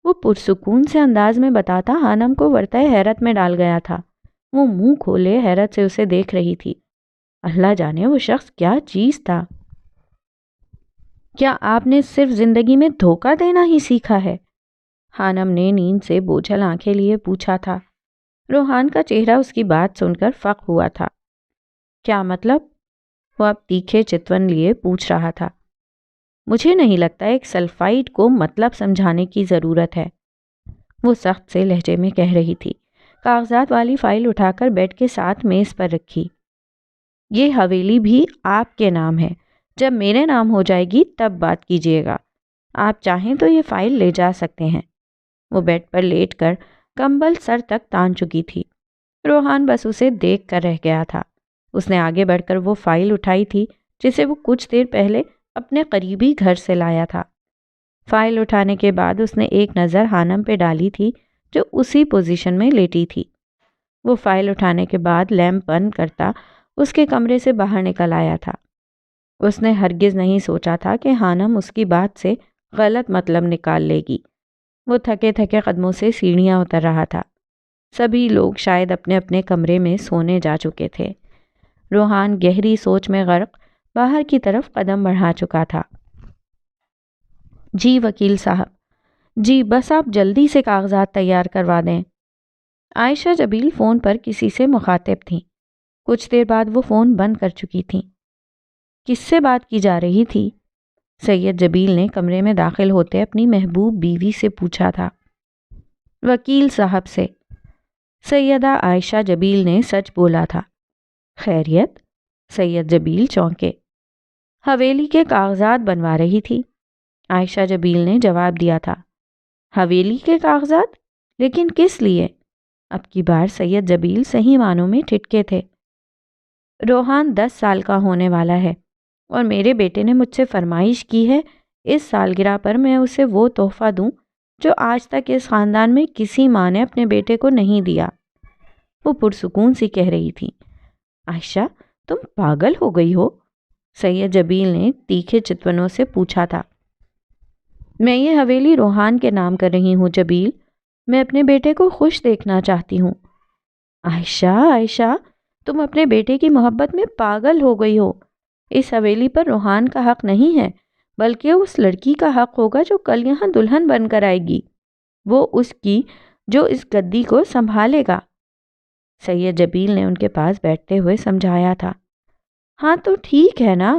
وہ پرسکون سے انداز میں بتاتا حانم کو ورطۂ حیرت میں ڈال گیا تھا۔ وہ منہ کھولے حیرت سے اسے دیکھ رہی تھی۔ اللہ جانے وہ شخص کیا چیز تھا۔ کیا آپ نے صرف زندگی میں دھوکہ دینا ہی سیکھا ہے؟ حانم نے نیند سے بوجھل آنکھیں لیے پوچھا تھا۔ روحان کا چہرہ اس کی بات سن کر فق ہوا تھا۔ کیا مطلب؟ وہ اب تیکھے چتون لیے پوچھ رہا تھا۔ مجھے نہیں لگتا ایک سلفائٹ کو مطلب سمجھانے کی ضرورت ہے، وہ سخت سے لہجے میں کہہ رہی تھی۔ کاغذات والی فائل اٹھا کر بیڈ کے ساتھ میز پر رکھی۔ یہ حویلی بھی آپ کے نام ہے، جب میرے نام ہو جائے گی تب بات کیجیے گا۔ آپ چاہیں تو یہ فائل لے جا سکتے ہیں۔ وہ بیڈ پر لیٹ کر کمبل سر تک تان چکی تھی۔ روحان بس اسے دیکھ کر رہ گیا تھا۔ اس نے آگے بڑھ کر وہ فائل اٹھائی تھی جسے وہ کچھ دیر پہلے اپنے قریبی گھر سے لایا تھا۔ فائل اٹھانے کے بعد اس نے ایک نظر حانم پہ ڈالی تھی جو اسی پوزیشن میں لیٹی تھی۔ وہ فائل اٹھانے کے بعد لیمپ بند کرتا اس کے کمرے سے باہر نکل آیا تھا۔ اس نے ہرگز نہیں سوچا تھا کہ حانم اس کی بات سے غلط مطلب نکال لے گی۔ وہ تھکے تھکے قدموں سے سیڑھیاں اتر رہا تھا۔ سبھی لوگ شاید اپنے اپنے کمرے میں سونے جا چکے تھے۔ روحان گہری سوچ میں غرق باہر کی طرف قدم بڑھا چکا تھا۔ جی وکیل صاحب، جی بس آپ جلدی سے کاغذات تیار کروا دیں۔ عائشہ جبیل فون پر کسی سے مخاطب تھیں۔ کچھ دیر بعد وہ فون بند کر چکی تھیں۔ کس سے بات کی جا رہی تھی؟ سید جبیل نے کمرے میں داخل ہوتے اپنی محبوب بیوی سے پوچھا تھا۔ وکیل صاحب سے۔ سیدہ عائشہ جبیل نے سچ بولا تھا۔ خیریت؟ سید جبیل چونکے۔ حویلی کے کاغذات بنوا رہی تھی، عائشہ جبیل نے جواب دیا تھا۔ حویلی کے کاغذات؟ لیکن کس لیے؟ اب کی بار سید جبیل صحیح معنوں میں ٹھٹکے تھے۔ روحان 10 سال کا ہونے والا ہے اور میرے بیٹے نے مجھ سے فرمائش کی ہے اس سالگرہ پر میں اسے وہ تحفہ دوں جو آج تک اس خاندان میں کسی ماں نے اپنے بیٹے کو نہیں دیا۔ وہ پرسکون سی کہہ رہی تھی۔ عائشہ تم پاگل ہو گئی ہو؟ سید جبیل نے تیکھے چتونوں سے پوچھا تھا۔ میں یہ حویلی روحان کے نام کر رہی ہوں جبیل، میں اپنے بیٹے کو خوش دیکھنا چاہتی ہوں۔ عائشہ تم اپنے بیٹے کی محبت میں پاگل ہو گئی ہو۔ اس حویلی پر روحان کا حق نہیں ہے، بلکہ اس لڑکی کا حق ہوگا جو کل یہاں دلہن بن کر آئے گی، وہ اس کی جو اس گدی کو سنبھالے گا۔ سید جبیل نے ان کے پاس بیٹھتے ہوئے سمجھایا تھا۔ ہاں تو ٹھیک ہے نا،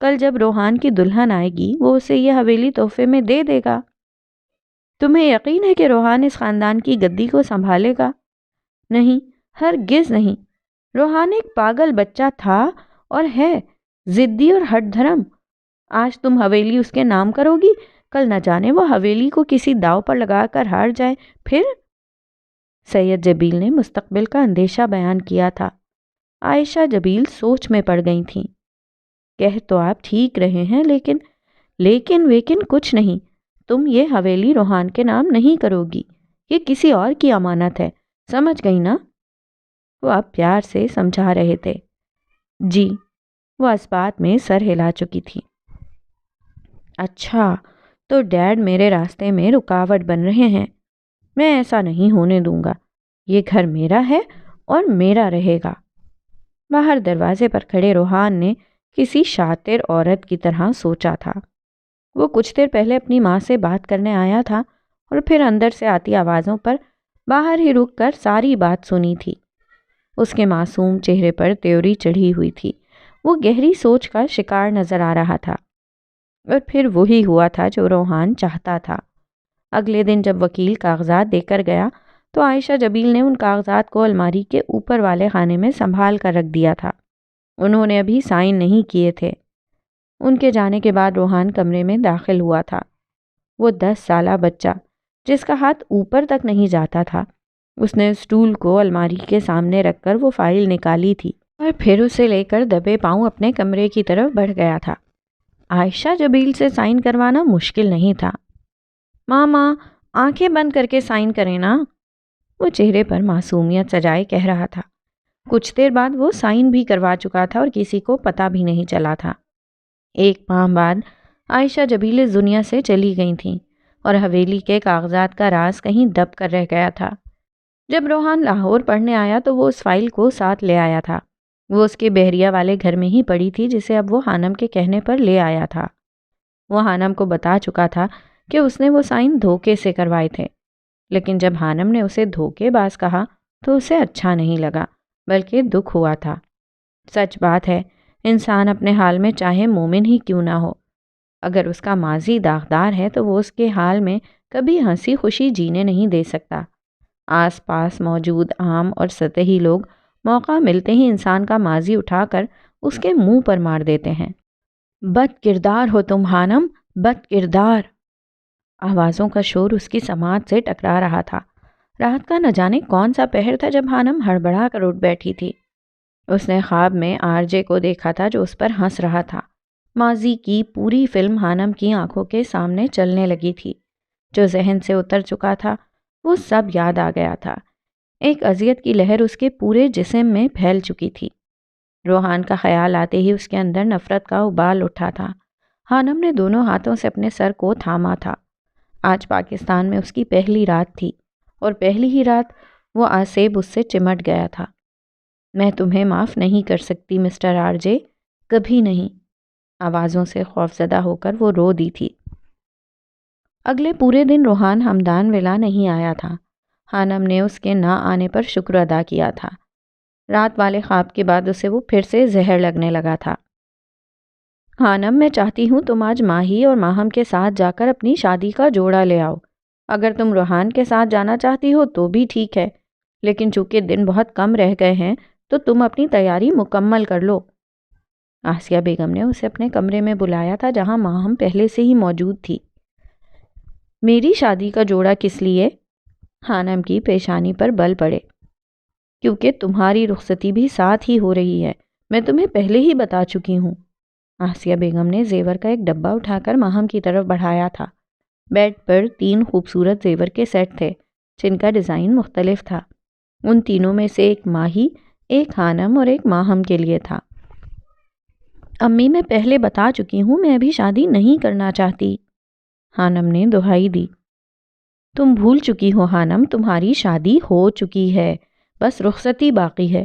کل جب روحان کی دلہن آئے گی وہ اسے یہ حویلی تحفے میں دے دے گا۔ تمہیں یقین ہے کہ روحان اس خاندان کی گدی کو سنبھالے گا؟ نہیں، ہرگز نہیں۔ روحان ایک پاگل بچہ تھا اور ہے، ضدی اور ہٹ دھرم۔ آج تم حویلی اس کے نام کرو گی، کل نہ جانے وہ حویلی کو کسی داؤ پر لگا کر ہار جائے، پھر؟ سید جبیل نے مستقبل کا اندیشہ بیان کیا تھا۔ عائشہ جبیل سوچ میں پڑ گئی تھیں۔ کہہ تو آپ ٹھیک رہے ہیں، لیکن کچھ نہیں۔ تم یہ حویلی روحان کے نام نہیں کرو گی، یہ کسی اور کی امانت ہے، سمجھ گئی نا؟ وہ اب پیار سے سمجھا رہے تھے۔ جی، وہ اس بات میں سر ہلا چکی تھی۔ اچھا، تو ڈیڈ میرے راستے میں رکاوٹ بن رہے ہیں، میں ایسا نہیں ہونے دوں گا۔ یہ گھر میرا ہے اور میرا رہے گا۔ باہر دروازے پر کھڑے روحان نے کسی شاطر عورت کی طرح سوچا تھا۔ وہ کچھ دیر پہلے اپنی ماں سے بات کرنے آیا تھا اور پھر اندر سے آتی آوازوں پر باہر ہی رک کر ساری بات سنی تھی۔ اس کے معصوم چہرے پر تیوری چڑھی ہوئی تھی، وہ گہری سوچ کا شکار نظر آ رہا تھا۔ اور پھر وہی ہوا تھا جو روحان چاہتا تھا۔ اگلے دن جب وکیل کاغذات دے کر گیا تو عائشہ جبیل نے ان کاغذات کو الماری کے اوپر والے خانے میں سنبھال کر رکھ دیا تھا۔ انہوں نے ابھی سائن نہیں کیے تھے۔ ان کے جانے کے بعد روحان کمرے میں داخل ہوا تھا۔ وہ 10 سالہ بچہ جس کا ہاتھ اوپر تک نہیں جاتا تھا، اس نے اسٹول کو الماری کے سامنے رکھ کر وہ فائل نکالی تھی اور پھر اسے لے کر دبے پاؤں اپنے کمرے کی طرف بڑھ گیا تھا۔ عائشہ جبیل سے سائن کروانا مشکل نہیں تھا۔ ماما، آنکھیں بند کر کے سائن کریں نا، وہ چہرے پر معصومیت سجائے کہہ رہا تھا۔ کچھ دیر بعد وہ سائن بھی کروا چکا تھا اور کسی کو پتہ بھی نہیں چلا تھا۔ ایک ماہ بعد عائشہ جبیل اس دنیا سے چلی گئی تھیں اور حویلی کے کاغذات کا راز کہیں دب کر رہ گیا تھا۔ جب روحان لاہور پڑھنے آیا تو وہ اس فائل کو ساتھ لے آیا تھا۔ وہ اس کے بحریہ والے گھر میں ہی پڑی تھی جسے اب وہ خانم کے کہنے پر لے آیا تھا۔ وہ خانم کو بتا چکا تھا کہ اس نے وہ سائن دھوکے سے کروائے تھے، لیکن جب خانم نے اسے دھوکے باز کہا تو اسے اچھا نہیں لگا، بلکہ دکھ ہوا تھا۔ سچ بات ہے، انسان اپنے حال میں چاہے مومن ہی کیوں نہ ہو، اگر اس کا ماضی داغدار ہے تو وہ اس کے حال میں کبھی ہنسی خوشی جینے نہیں دے سکتا۔ آس پاس موجود عام اور سطحی لوگ موقع ملتے ہی انسان کا ماضی اٹھا کر اس کے منہ پر مار دیتے ہیں۔ بد کردار ہو تم خانم، بد کردار۔ آوازوں کا شور اس کی سماعت سے ٹکرا رہا تھا۔ رات کا نہ جانے کون سا پہر تھا جب خانم ہڑبڑا کر اٹھ بیٹھی تھی۔ اس نے خواب میں آرجے کو دیکھا تھا جو اس پر ہنس رہا تھا۔ ماضی کی پوری فلم خانم کی آنکھوں کے سامنے چلنے لگی تھی۔ جو ذہن سے اتر چکا تھا وہ سب یاد آ گیا تھا۔ ایک اذیت کی لہر اس کے پورے جسم میں پھیل چکی تھی۔ روحان کا خیال آتے ہی اس کے اندر نفرت کا ابال اٹھا تھا۔ خانم نے دونوں ہاتھوں سے اپنے سر کو تھاما تھا۔ آج پاکستان میں اس کی پہلی رات تھی اور پہلی ہی رات وہ آسیب اس سے چمٹ گیا تھا۔ میں تمہیں معاف نہیں کر سکتی مسٹر آرجے، کبھی نہیں۔ آوازوں سے خوفزدہ ہو کر وہ رو دی تھی۔ اگلے پورے دن روحان ہمدان ولا نہیں آیا تھا۔ خانم نے اس کے نہ آنے پر شکر ادا کیا تھا۔ رات والے خواب کے بعد اسے وہ پھر سے زہر لگنے لگا تھا۔ خانم، میں چاہتی ہوں تم آج ماہی اور ماہم کے ساتھ جا کر اپنی شادی کا جوڑا لے آؤ۔ اگر تم روحان کے ساتھ جانا چاہتی ہو تو بھی ٹھیک ہے، لیکن چونکہ دن بہت کم رہ گئے ہیں تو تم اپنی تیاری مکمل کر لو۔ آسیہ بیگم نے اسے اپنے کمرے میں بلایا تھا جہاں ماہم پہلے سے ہی موجود تھی۔ میری شادی کا جوڑا کس لیے؟ خانم کی پیشانی پر بل پڑے۔ کیونکہ تمہاری رخصتی بھی ساتھ ہی ہو رہی ہے، میں تمہیں پہلے ہی بتا چکی ہوں۔ آسیہ بیگم نے زیور کا ایک ڈبہ اٹھا کر ماہم کی طرف بڑھایا تھا۔ بیڈ پر 3 خوبصورت زیور کے سیٹ تھے جن کا ڈیزائن مختلف تھا۔ ان تینوں میں سے ایک ماہی، ایک خانم اور ایک ماہم کے لیے تھا۔ امی میں پہلے بتا چکی ہوں میں ابھی شادی نہیں کرنا چاہتی، خانم نے دہائی دی۔ تم بھول چکی ہو خانم، تمہاری شادی ہو چکی ہے، بس رخصتی باقی ہے،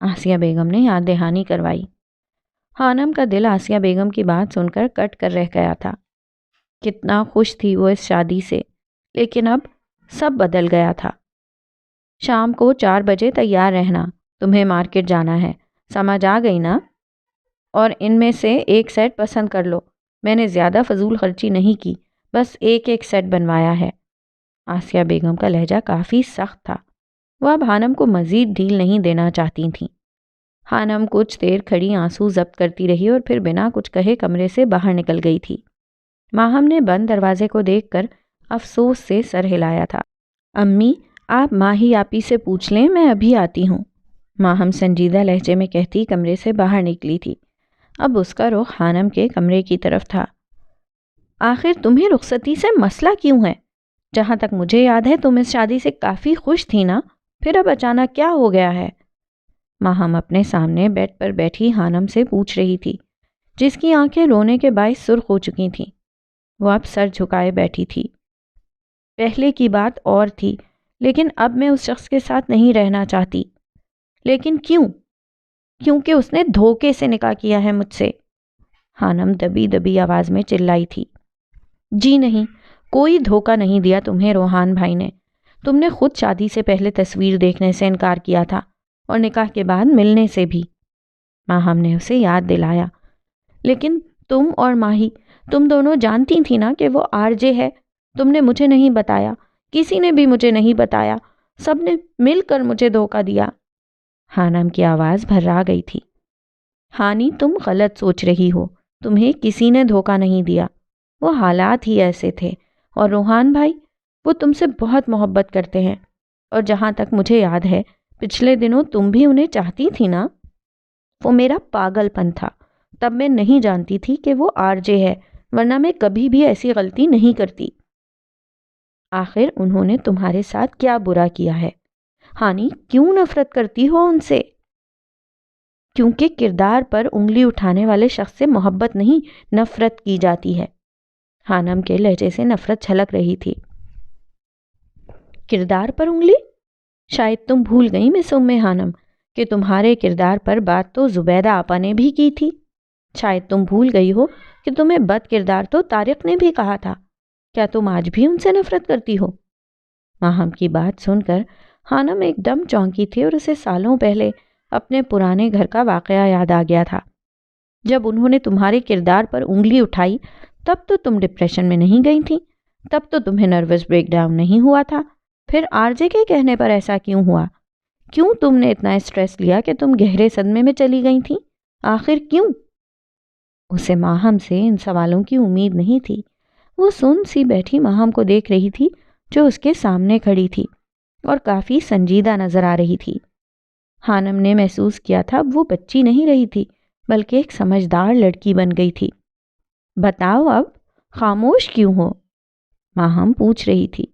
آسیہ بیگم نے یاد دہانی کروائی۔ خانم کا دل آسیہ بیگم کی بات سن کر کٹ کر رہ گیا تھا۔ کتنا خوش تھی وہ اس شادی سے، لیکن اب سب بدل گیا تھا۔ شام کو 4 بجے تیار رہنا، تمہیں مارکیٹ جانا ہے، سمجھ آ گئی نا؟ اور ان میں سے ایک سیٹ پسند کر لو، میں نے زیادہ فضول خرچی نہیں کی، بس ایک سیٹ بنوایا ہے۔ آسیہ بیگم کا لہجہ کافی سخت تھا، وہ اب خانم کو مزید ڈھیل نہیں دینا چاہتی تھیں۔ خانم کچھ دیر کھڑی آنسو ضبط کرتی رہی اور پھر بنا کچھ کہے کمرے سے باہر نکل گئی تھی۔ ماہم نے بند دروازے کو دیکھ کر افسوس سے سر ہلایا تھا۔ امی، آپ ماہی آپی سے پوچھ لیں، میں ابھی آتی ہوں، ماہم سنجیدہ لہجے میں کہتی کمرے سے باہر نکلی تھی۔ اب اس کا رخ خانم کے کمرے کی طرف تھا۔ آخر تمہیں رخصتی سے مسئلہ کیوں ہے؟ جہاں تک مجھے یاد ہے تم اس شادی سے کافی خوش تھی نا، پھر اب اچانک کیا ہو گیا ہے؟ ماہم اپنے سامنے بیڈ پر بیٹھی خانم سے پوچھ رہی تھی، جس کی آنکھیں رونے کے باعث سرخ ہو چکی تھیں۔ وہ اب سر جھکائے بیٹھی تھی۔ پہلے کی بات اور تھی، لیکن اب میں اس شخص کے ساتھ نہیں رہنا چاہتی۔ لیکن کیوں؟ کیونکہ اس نے دھوکے سے نکاح کیا ہے مجھ سے، خانم دبی دبی آواز میں چلائی تھی۔ جی نہیں، کوئی دھوکہ نہیں دیا تمہیں روحان بھائی نے، تم نے خود شادی سے پہلے تصویر دیکھنے سے انکار کیا تھا اور نکاح کے بعد ملنے سے بھی، ماہم نے اسے یاد دلایا۔ لیکن تم اور ماہی، تم دونوں جانتی تھی نا کہ وہ آرجے ہے، تم نے مجھے نہیں بتایا، کسی نے بھی مجھے نہیں بتایا، سب نے مل کر مجھے دھوکہ دیا۔ خانم کی آواز بھرا گئی تھی۔ ہانی، تم غلط سوچ رہی ہو، تمہیں کسی نے دھوکہ نہیں دیا، وہ حالات ہی ایسے تھے، اور روحان بھائی وہ تم سے بہت محبت کرتے ہیں، اور جہاں تک مجھے یاد ہے پچھلے دنوں تم بھی انہیں چاہتی تھی نا؟ وہ میرا پاگل پن تھا، تب میں نہیں جانتی تھی کہ وہ آرجے ہے، ورنہ میں کبھی بھی ایسی غلطی نہیں کرتی۔ آخر انہوں نے تمہارے ساتھ کیا برا کیا ہے؟ ہانی، کیوں نفرت کرتی ہو ان سے؟ کیونکہ کردار پر انگلی اٹھانے والے شخص سے محبت نہیں، نفرت کی جاتی ہے۔ خانم کے لہجے سے نفرت چھلک رہی تھی۔ کردار پر انگلی؟ شاید تم بھول گئی مس ام خانم کہ تمہارے کردار پر بات تو زبیدہ آپا نے بھی کی تھی۔ شاید تم بھول گئی ہو کہ تمہیں بد کردار تو طارق نے بھی کہا تھا۔ کیا تم آج بھی ان سے نفرت کرتی ہو؟ ماہم کی بات سن کر خانم ایک دم چونکی تھی اور اسے سالوں پہلے اپنے پرانے گھر کا واقعہ یاد آ گیا تھا۔ جب انہوں نے تمہارے کردار پر انگلی اٹھائی تب تو تم ڈپریشن میں نہیں گئی تھی، تب تو تمہیں نروس بریک ڈاؤن نہیں ہوا تھا، پھر آرجے کے کہنے پر ایسا کیوں ہوا؟ کیوں تم نے اتنا اسٹریس لیا کہ تم گہرے صدمے میں چلی گئی تھی؟ آخر کیوں؟ اسے ماہم سے ان سوالوں کی امید نہیں تھی۔ وہ سن سی بیٹھی ماہم کو دیکھ رہی تھی جو اس کے سامنے کھڑی تھی اور کافی سنجیدہ نظر آ رہی تھی۔ خانم نے محسوس کیا تھا وہ بچی نہیں رہی تھی بلکہ ایک سمجھدار لڑکی بن گئی تھی۔ بتاؤ اب خاموش کیوں ہو؟ ماہم پوچھ رہی تھی۔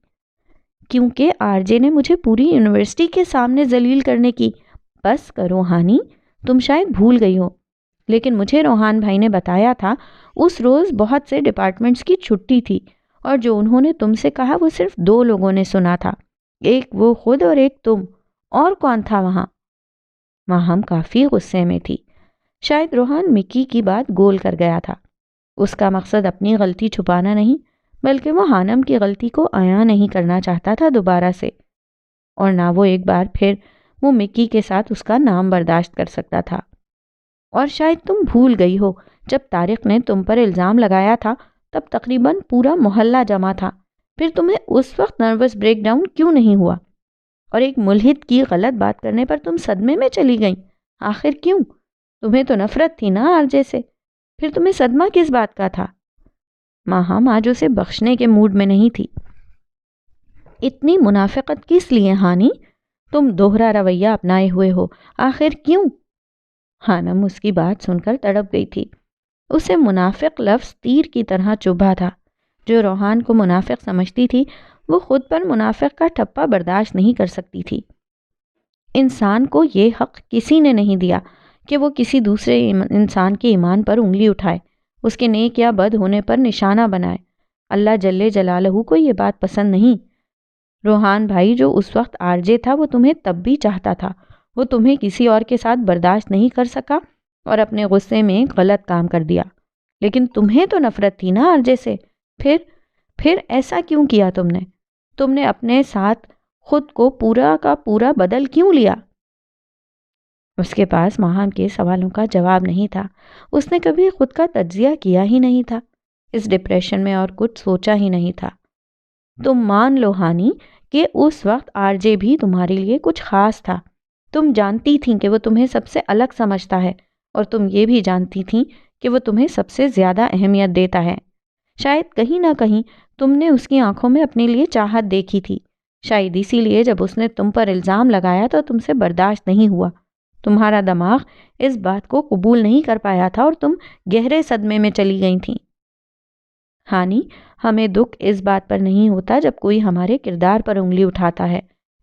کیونکہ آرجے نے مجھے پوری یونیورسٹی کے سامنے ذلیل کرنے کی۔ بس کرو ہانی، تم شاید بھول گئی ہو، لیکن مجھے روحان بھائی نے بتایا تھا اس روز بہت سے ڈپارٹمنٹس کی چھٹی تھی، اور جو انہوں نے تم سے کہا وہ صرف 2 لوگوں نے سنا تھا، ایک وہ خود اور ایک تم۔ اور کون تھا وہاں؟ ماہم کافی غصے میں تھی۔ شاید روحان مکی کی بات گول کر گیا تھا۔ اس کا مقصد اپنی غلطی چھپانا نہیں بلکہ وہ خانم کی غلطی کو عیاں نہیں کرنا چاہتا تھا دوبارہ سے، اور نہ وہ ایک بار پھر وہ مکی کے ساتھ اس کا نام برداشت کر سکتا تھا۔ اور شاید تم بھول گئی ہو جب طارق نے تم پر الزام لگایا تھا تب تقریباً پورا محلہ جمع تھا، پھر تمہیں اس وقت نروس بریک ڈاؤن کیوں نہیں ہوا؟ اور ایک ملحد کی غلط بات کرنے پر تم صدمے میں چلی گئیں؟ آخر کیوں؟ تمہیں تو نفرت تھی نا آرجے سے، پھر تمہیں صدمہ کس بات کا تھا؟ ماہم آج اسے بخشنے کے موڈ میں نہیں تھی۔ اتنی منافقت کس لیے ہانی؟ تم دوہرا رویہ اپنائے ہوئے ہو، آخر کیوں؟ خانم اس کی بات سن کر تڑپ گئی تھی۔ اسے منافق لفظ تیر کی طرح چبھا تھا۔ جو روحان کو منافق سمجھتی تھی وہ خود پر منافق کا ٹھپا برداشت نہیں کر سکتی تھی۔ انسان کو یہ حق کسی نے نہیں دیا کہ وہ کسی دوسرے انسان کے ایمان پر انگلی اٹھائے، اس کے نیک یا بد ہونے پر نشانہ بنائے۔ اللہ جل جلالہ کو یہ بات پسند نہیں۔ روحان بھائی جو اس وقت آرجے تھا وہ تمہیں تب بھی چاہتا تھا، وہ تمہیں کسی اور کے ساتھ برداشت نہیں کر سکا اور اپنے غصے میں غلط کام کر دیا، لیکن تمہیں تو نفرت تھی نا آرجے سے۔ پھر ایسا کیوں کیا تم نے اپنے ساتھ خود کو پورا کا پورا بدل کیوں لیا؟ اس کے پاس ماہم کے سوالوں کا جواب نہیں تھا۔ اس نے کبھی خود کا تجزیہ کیا ہی نہیں تھا، اس ڈپریشن میں اور کچھ سوچا ہی نہیں تھا۔ تم مان لو ہانی کہ اس وقت آرجے بھی تمہارے لیے کچھ خاص تھا۔ تم جانتی تھیں کہ وہ تمہیں سب سے الگ سمجھتا ہے، اور تم یہ بھی جانتی تھیں کہ وہ تمہیں سب سے زیادہ اہمیت دیتا ہے۔ شاید کہیں نہ کہیں تم نے اس کی آنکھوں میں اپنے لیے چاہت دیکھی تھی، شاید اسی لیے جب اس نے تم پر الزام لگایا تو تم سے برداشت نہیں ہوا۔ تمہارا دماغ اس بات کو قبول نہیں کر پایا تھا اور تم گہرے صدمے میں چلی گئی تھیں۔ ہانی، ہمیں دکھ اس بات پر نہیں ہوتا جب کوئی ہمارے کردار پر انگلی اٹھاتا ہے،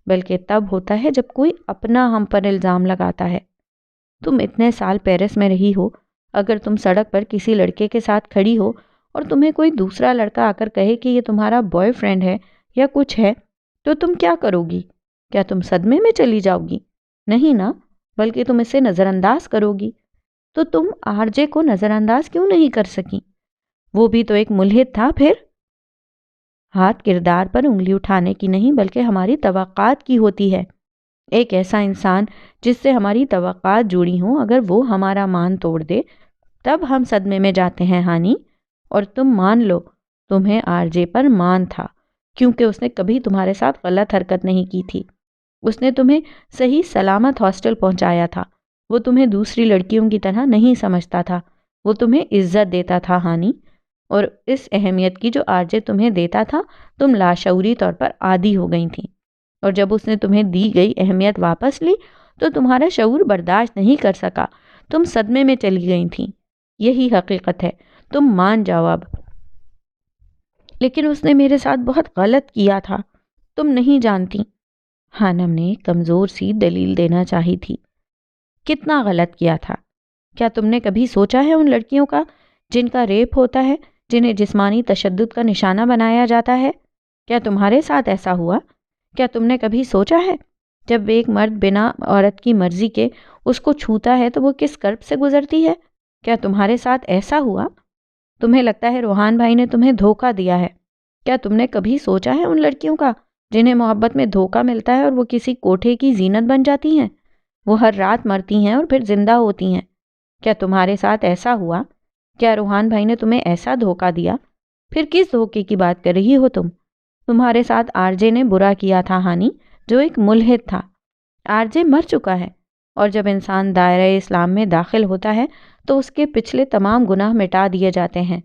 بلکہ تب ہوتا ہے جب کوئی اپنا ہم پر الزام لگاتا ہے۔ تم اتنے سال پیرس میں رہی ہو، اگر تم سڑک پر کسی لڑکے کے ساتھ کھڑی ہو اور تمہیں کوئی دوسرا لڑکا آ کر کہے کہ یہ تمہارا بوائے فرینڈ ہے یا کچھ ہے، تو تم کیا کرو گی؟ کیا تم صدمے میں چلی جاؤ گی؟ نہیں نا، بلکہ تم اسے نظر انداز کرو گی۔ تو تم آرجے کو نظر انداز کیوں نہیں کر سکی؟ وہ بھی تو ایک ملحد تھا۔ پھر ہاتھ کردار پر انگلی اٹھانے کی نہیں بلکہ ہماری توقعات کی ہوتی ہے۔ ایک ایسا انسان جس سے ہماری توقعات جڑی ہوں، اگر وہ ہمارا مان توڑ دے تب ہم صدمے میں جاتے ہیں ہانی۔ اور تم مان لو، تمہیں آرجے پر مان تھا کیونکہ اس نے کبھی تمہارے ساتھ غلط حرکت نہیں کی تھی۔ اس نے تمہیں صحیح سلامت ہاسٹل پہنچایا تھا۔ وہ تمہیں دوسری لڑکیوں کی طرح نہیں سمجھتا تھا، وہ تمہیں عزت دیتا تھا ہانی۔ اور اس اہمیت کی جو آرجے تمہیں دیتا تھا تم لاشعوری طور پر عادی ہو گئی تھیں، اور جب اس نے تمہیں دی گئی اہمیت واپس لی تو تمہارا شعور برداشت نہیں کر سکا، تم صدمے میں چلی گئی تھیں۔ یہی حقیقت ہے، تم مان جاؤ اب۔ لیکن اس نے میرے ساتھ بہت غلط کیا تھا، تم نہیں جانتی۔ خانم نے کمزور سی دلیل دینا چاہی تھی۔ کتنا غلط کیا تھا؟ کیا تم نے کبھی سوچا ہے ان لڑکیوں کا جن کا ریپ ہوتا ہے، جنہیں جسمانی تشدد کا نشانہ بنایا جاتا ہے؟ کیا تمہارے ساتھ ایسا ہوا؟ کیا تم نے کبھی سوچا ہے جب ایک مرد بنا عورت کی مرضی کے اس کو چھوتا ہے تو وہ کس کرب سے گزرتی ہے؟ کیا تمہارے ساتھ ایسا ہوا؟ تمہیں لگتا ہے روحان بھائی نے تمہیں دھوکہ دیا ہے؟ کیا تم نے کبھی سوچا ہے ان لڑکیوں کا جنہیں محبت میں دھوکہ ملتا ہے اور وہ کسی کوٹھے کی زینت بن جاتی ہیں؟ وہ ہر رات مرتی ہیں اور پھر زندہ ہوتی ہیں۔ کیا تمہارے ساتھ ایسا ہوا؟ کیا روحان بھائی نے تمہیں ایسا دھوکہ دیا؟ پھر کس دھوکے کی بات کر رہی ہو تم؟ تمہارے ساتھ آرجے نے برا کیا تھا ہانی، جو ایک ملحد تھا۔ آرجے مر چکا ہے، اور جب انسان دائرہ اسلام میں داخل ہوتا ہے تو اس کے پچھلے تمام گناہ مٹا دیے جاتے ہیں۔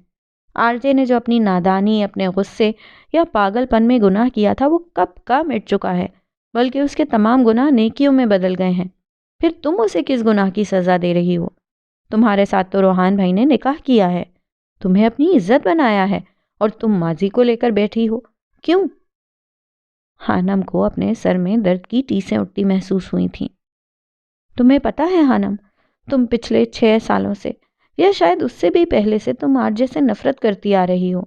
آرجے نے جو اپنی نادانی، اپنے غصے یا پاگل پن میں گناہ کیا تھا وہ کب کا مٹ چکا ہے، بلکہ اس کے تمام گناہ نیکیوں میں بدل گئے ہیں۔ پھر تم اسے کس گناہ کی سزا دے رہی ہو؟ تمہارے ساتھ تو روحان بھائی نے نکاح کیا ہے، تمہیں اپنی عزت بنایا ہے، اور تم ماضی کو لے کر بیٹھی ہو۔ کیوں؟ خانم کو اپنے سر میں درد کی ٹیسیں اٹھتی محسوس ہوئی تھیں۔ تمہیں پتہ ہے خانم، تم پچھلے 6 سالوں سے یا شاید اس سے بھی پہلے سے تم آرجے سے نفرت کرتی آ رہی ہو،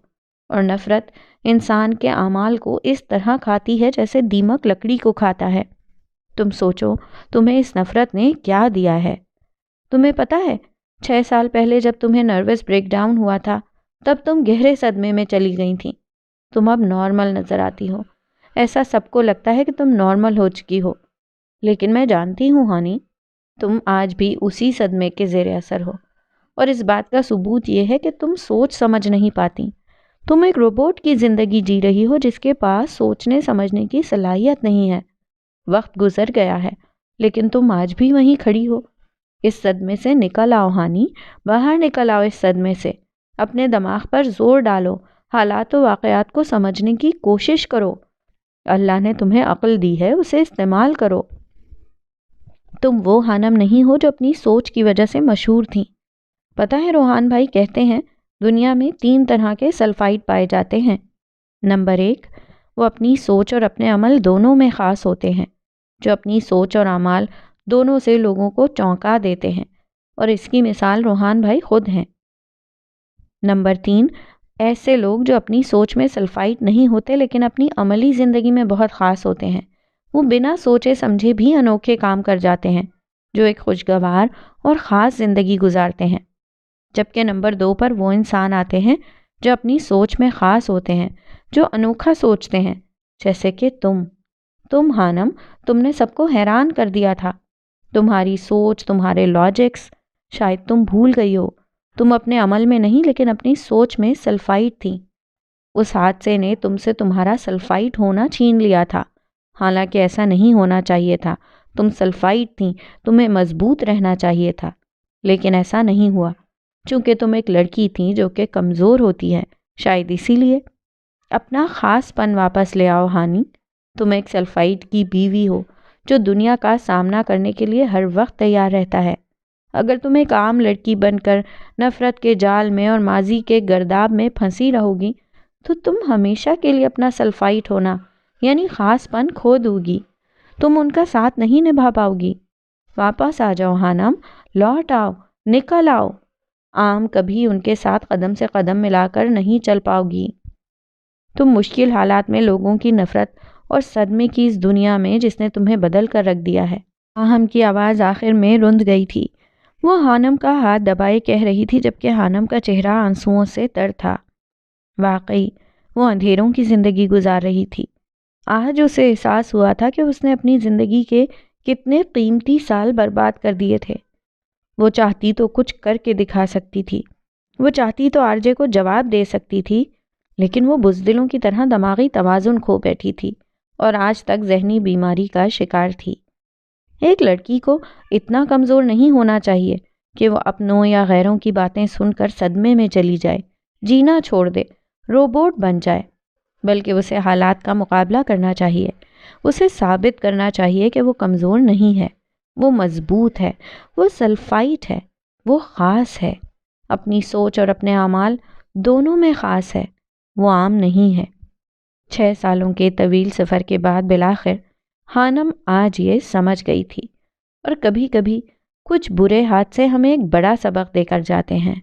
اور نفرت انسان کے اعمال کو اس طرح کھاتی ہے جیسے دیمک لکڑی کو کھاتا ہے۔ تم سوچو تمہیں اس نفرت نے کیا دیا ہے۔ تمہیں پتہ ہے 6 سال پہلے جب تمہیں نروس بریک ڈاؤن ہوا تھا تب تم گہرے صدمے میں چلی گئی تھیں۔ تم اب نارمل نظر آتی ہو، ایسا سب کو لگتا ہے کہ تم نارمل ہو چکی ہو، لیکن میں جانتی ہوں ہانی، تم آج بھی اسی صدمے کے زیر اثر ہو، اور اس بات کا ثبوت یہ ہے کہ تم سوچ سمجھ نہیں پاتی۔ تم ایک روبوٹ کی زندگی جی رہی ہو جس کے پاس سوچنے سمجھنے کی صلاحیت نہیں ہے۔ وقت گزر گیا ہے لیکن تم آج بھی وہیں کھڑی ہو۔ اس صدمے سے نکل آؤ ہانی، باہر نکل آؤ اس صدمے سے۔ اپنے دماغ پر زور ڈالو، حالات و واقعات کو سمجھنے کی کوشش کرو۔ اللہ نے تمہیں عقل دی ہے، اسے استعمال کرو۔ تم وہ ہانم نہیں ہو جو اپنی سوچ کی وجہ سے مشہور تھیں۔ پتہ ہے روحان بھائی کہتے ہیں دنیا میں 3 طرح کے سلفائٹ پائے جاتے ہیں۔ نمبر 1، وہ اپنی سوچ اور اپنے عمل دونوں میں خاص ہوتے ہیں، جو اپنی سوچ اور اعمال دونوں سے لوگوں کو چونکا دیتے ہیں، اور اس کی مثال روحان بھائی خود ہیں۔ نمبر 3، ایسے لوگ جو اپنی سوچ میں سلفائٹ نہیں ہوتے لیکن اپنی عملی زندگی میں بہت خاص ہوتے ہیں۔ وہ بنا سوچے سمجھے بھی انوکھے کام کر جاتے ہیں، جو ایک خوشگوار اور خاص زندگی گزارتے ہیں۔ جبکہ نمبر 2 پر وہ انسان آتے ہیں جو اپنی سوچ میں خاص ہوتے ہیں، جو انوکھا سوچتے ہیں، جیسے کہ تم ہانم، تم نے سب کو حیران کر دیا تھا۔ تمہاری سوچ، تمہارے لاجکس، شاید تم بھول گئی ہو، تم اپنے عمل میں نہیں لیکن اپنی سوچ میں سلفائٹ تھیں۔ اس حادثے نے تم سے تمہارا سلفائٹ ہونا چھین لیا تھا، حالانکہ ایسا نہیں ہونا چاہیے تھا۔ تم سلفائٹ تھیں، تمہیں مضبوط رہنا چاہیے تھا، لیکن ایسا نہیں ہوا، چونکہ تم ایک لڑکی تھیں جو کہ کمزور ہوتی ہے، شاید اسی لیے۔ اپنا خاص پن واپس لے آؤ ہانی۔ تم ایک سلفائٹ کی بیوی ہو جو دنیا کا سامنا کرنے کے لیے ہر وقت تیار رہتا ہے۔ اگر تم ایک عام لڑکی بن کر نفرت کے جال میں اور ماضی کے گرداب میں پھنسی رہو گی تو تم ہمیشہ کے لیے اپنا سلفائٹ ہونا یعنی خاص پن کھو دو گی، تم ان کا ساتھ نہیں نبھا پاؤ گی۔ واپس آ جاؤ ہانم، لوٹ آؤ، نکل آؤ۔ عام کبھی ان کے ساتھ قدم سے قدم ملا کر نہیں چل پاؤ گی۔ تم مشکل حالات میں لوگوں کی نفرت اور صدمے کی اس دنیا میں جس نے تمہیں بدل کر رکھ دیا ہے۔ آہم کی آواز آخر میں رند گئی تھی۔ وہ ہانم کا ہاتھ دبائے کہہ رہی تھی جبکہ ہانم کا چہرہ آنسوؤں سے تر تھا۔ واقعی وہ اندھیروں کی زندگی گزار رہی تھی۔ آج اسے احساس ہوا تھا کہ اس نے اپنی زندگی کے کتنے قیمتی سال برباد کر دیے تھے۔ وہ چاہتی تو کچھ کر کے دکھا سکتی تھی، وہ چاہتی تو آرجے کو جواب دے سکتی تھی، لیکن وہ بزدلوں کی طرح دماغی توازن کھو بیٹھی تھی اور آج تک ذہنی بیماری کا شکار تھی۔ ایک لڑکی کو اتنا کمزور نہیں ہونا چاہیے کہ وہ اپنوں یا غیروں کی باتیں سن کر صدمے میں چلی جائے، جینا چھوڑ دے، روبوٹ بن جائے، بلکہ اسے حالات کا مقابلہ کرنا چاہیے۔ اسے ثابت کرنا چاہیے کہ وہ کمزور نہیں ہے، وہ مضبوط ہے، وہ سلفائٹ ہے، وہ خاص ہے، اپنی سوچ اور اپنے اعمال دونوں میں خاص ہے، وہ عام نہیں ہے۔ 6 سالوں کے طویل سفر کے بعد بالآخر ہانم آج یہ سمجھ گئی تھی، اور کبھی کبھی کچھ برے حادثے ہمیں ایک بڑا سبق دے کر جاتے ہیں۔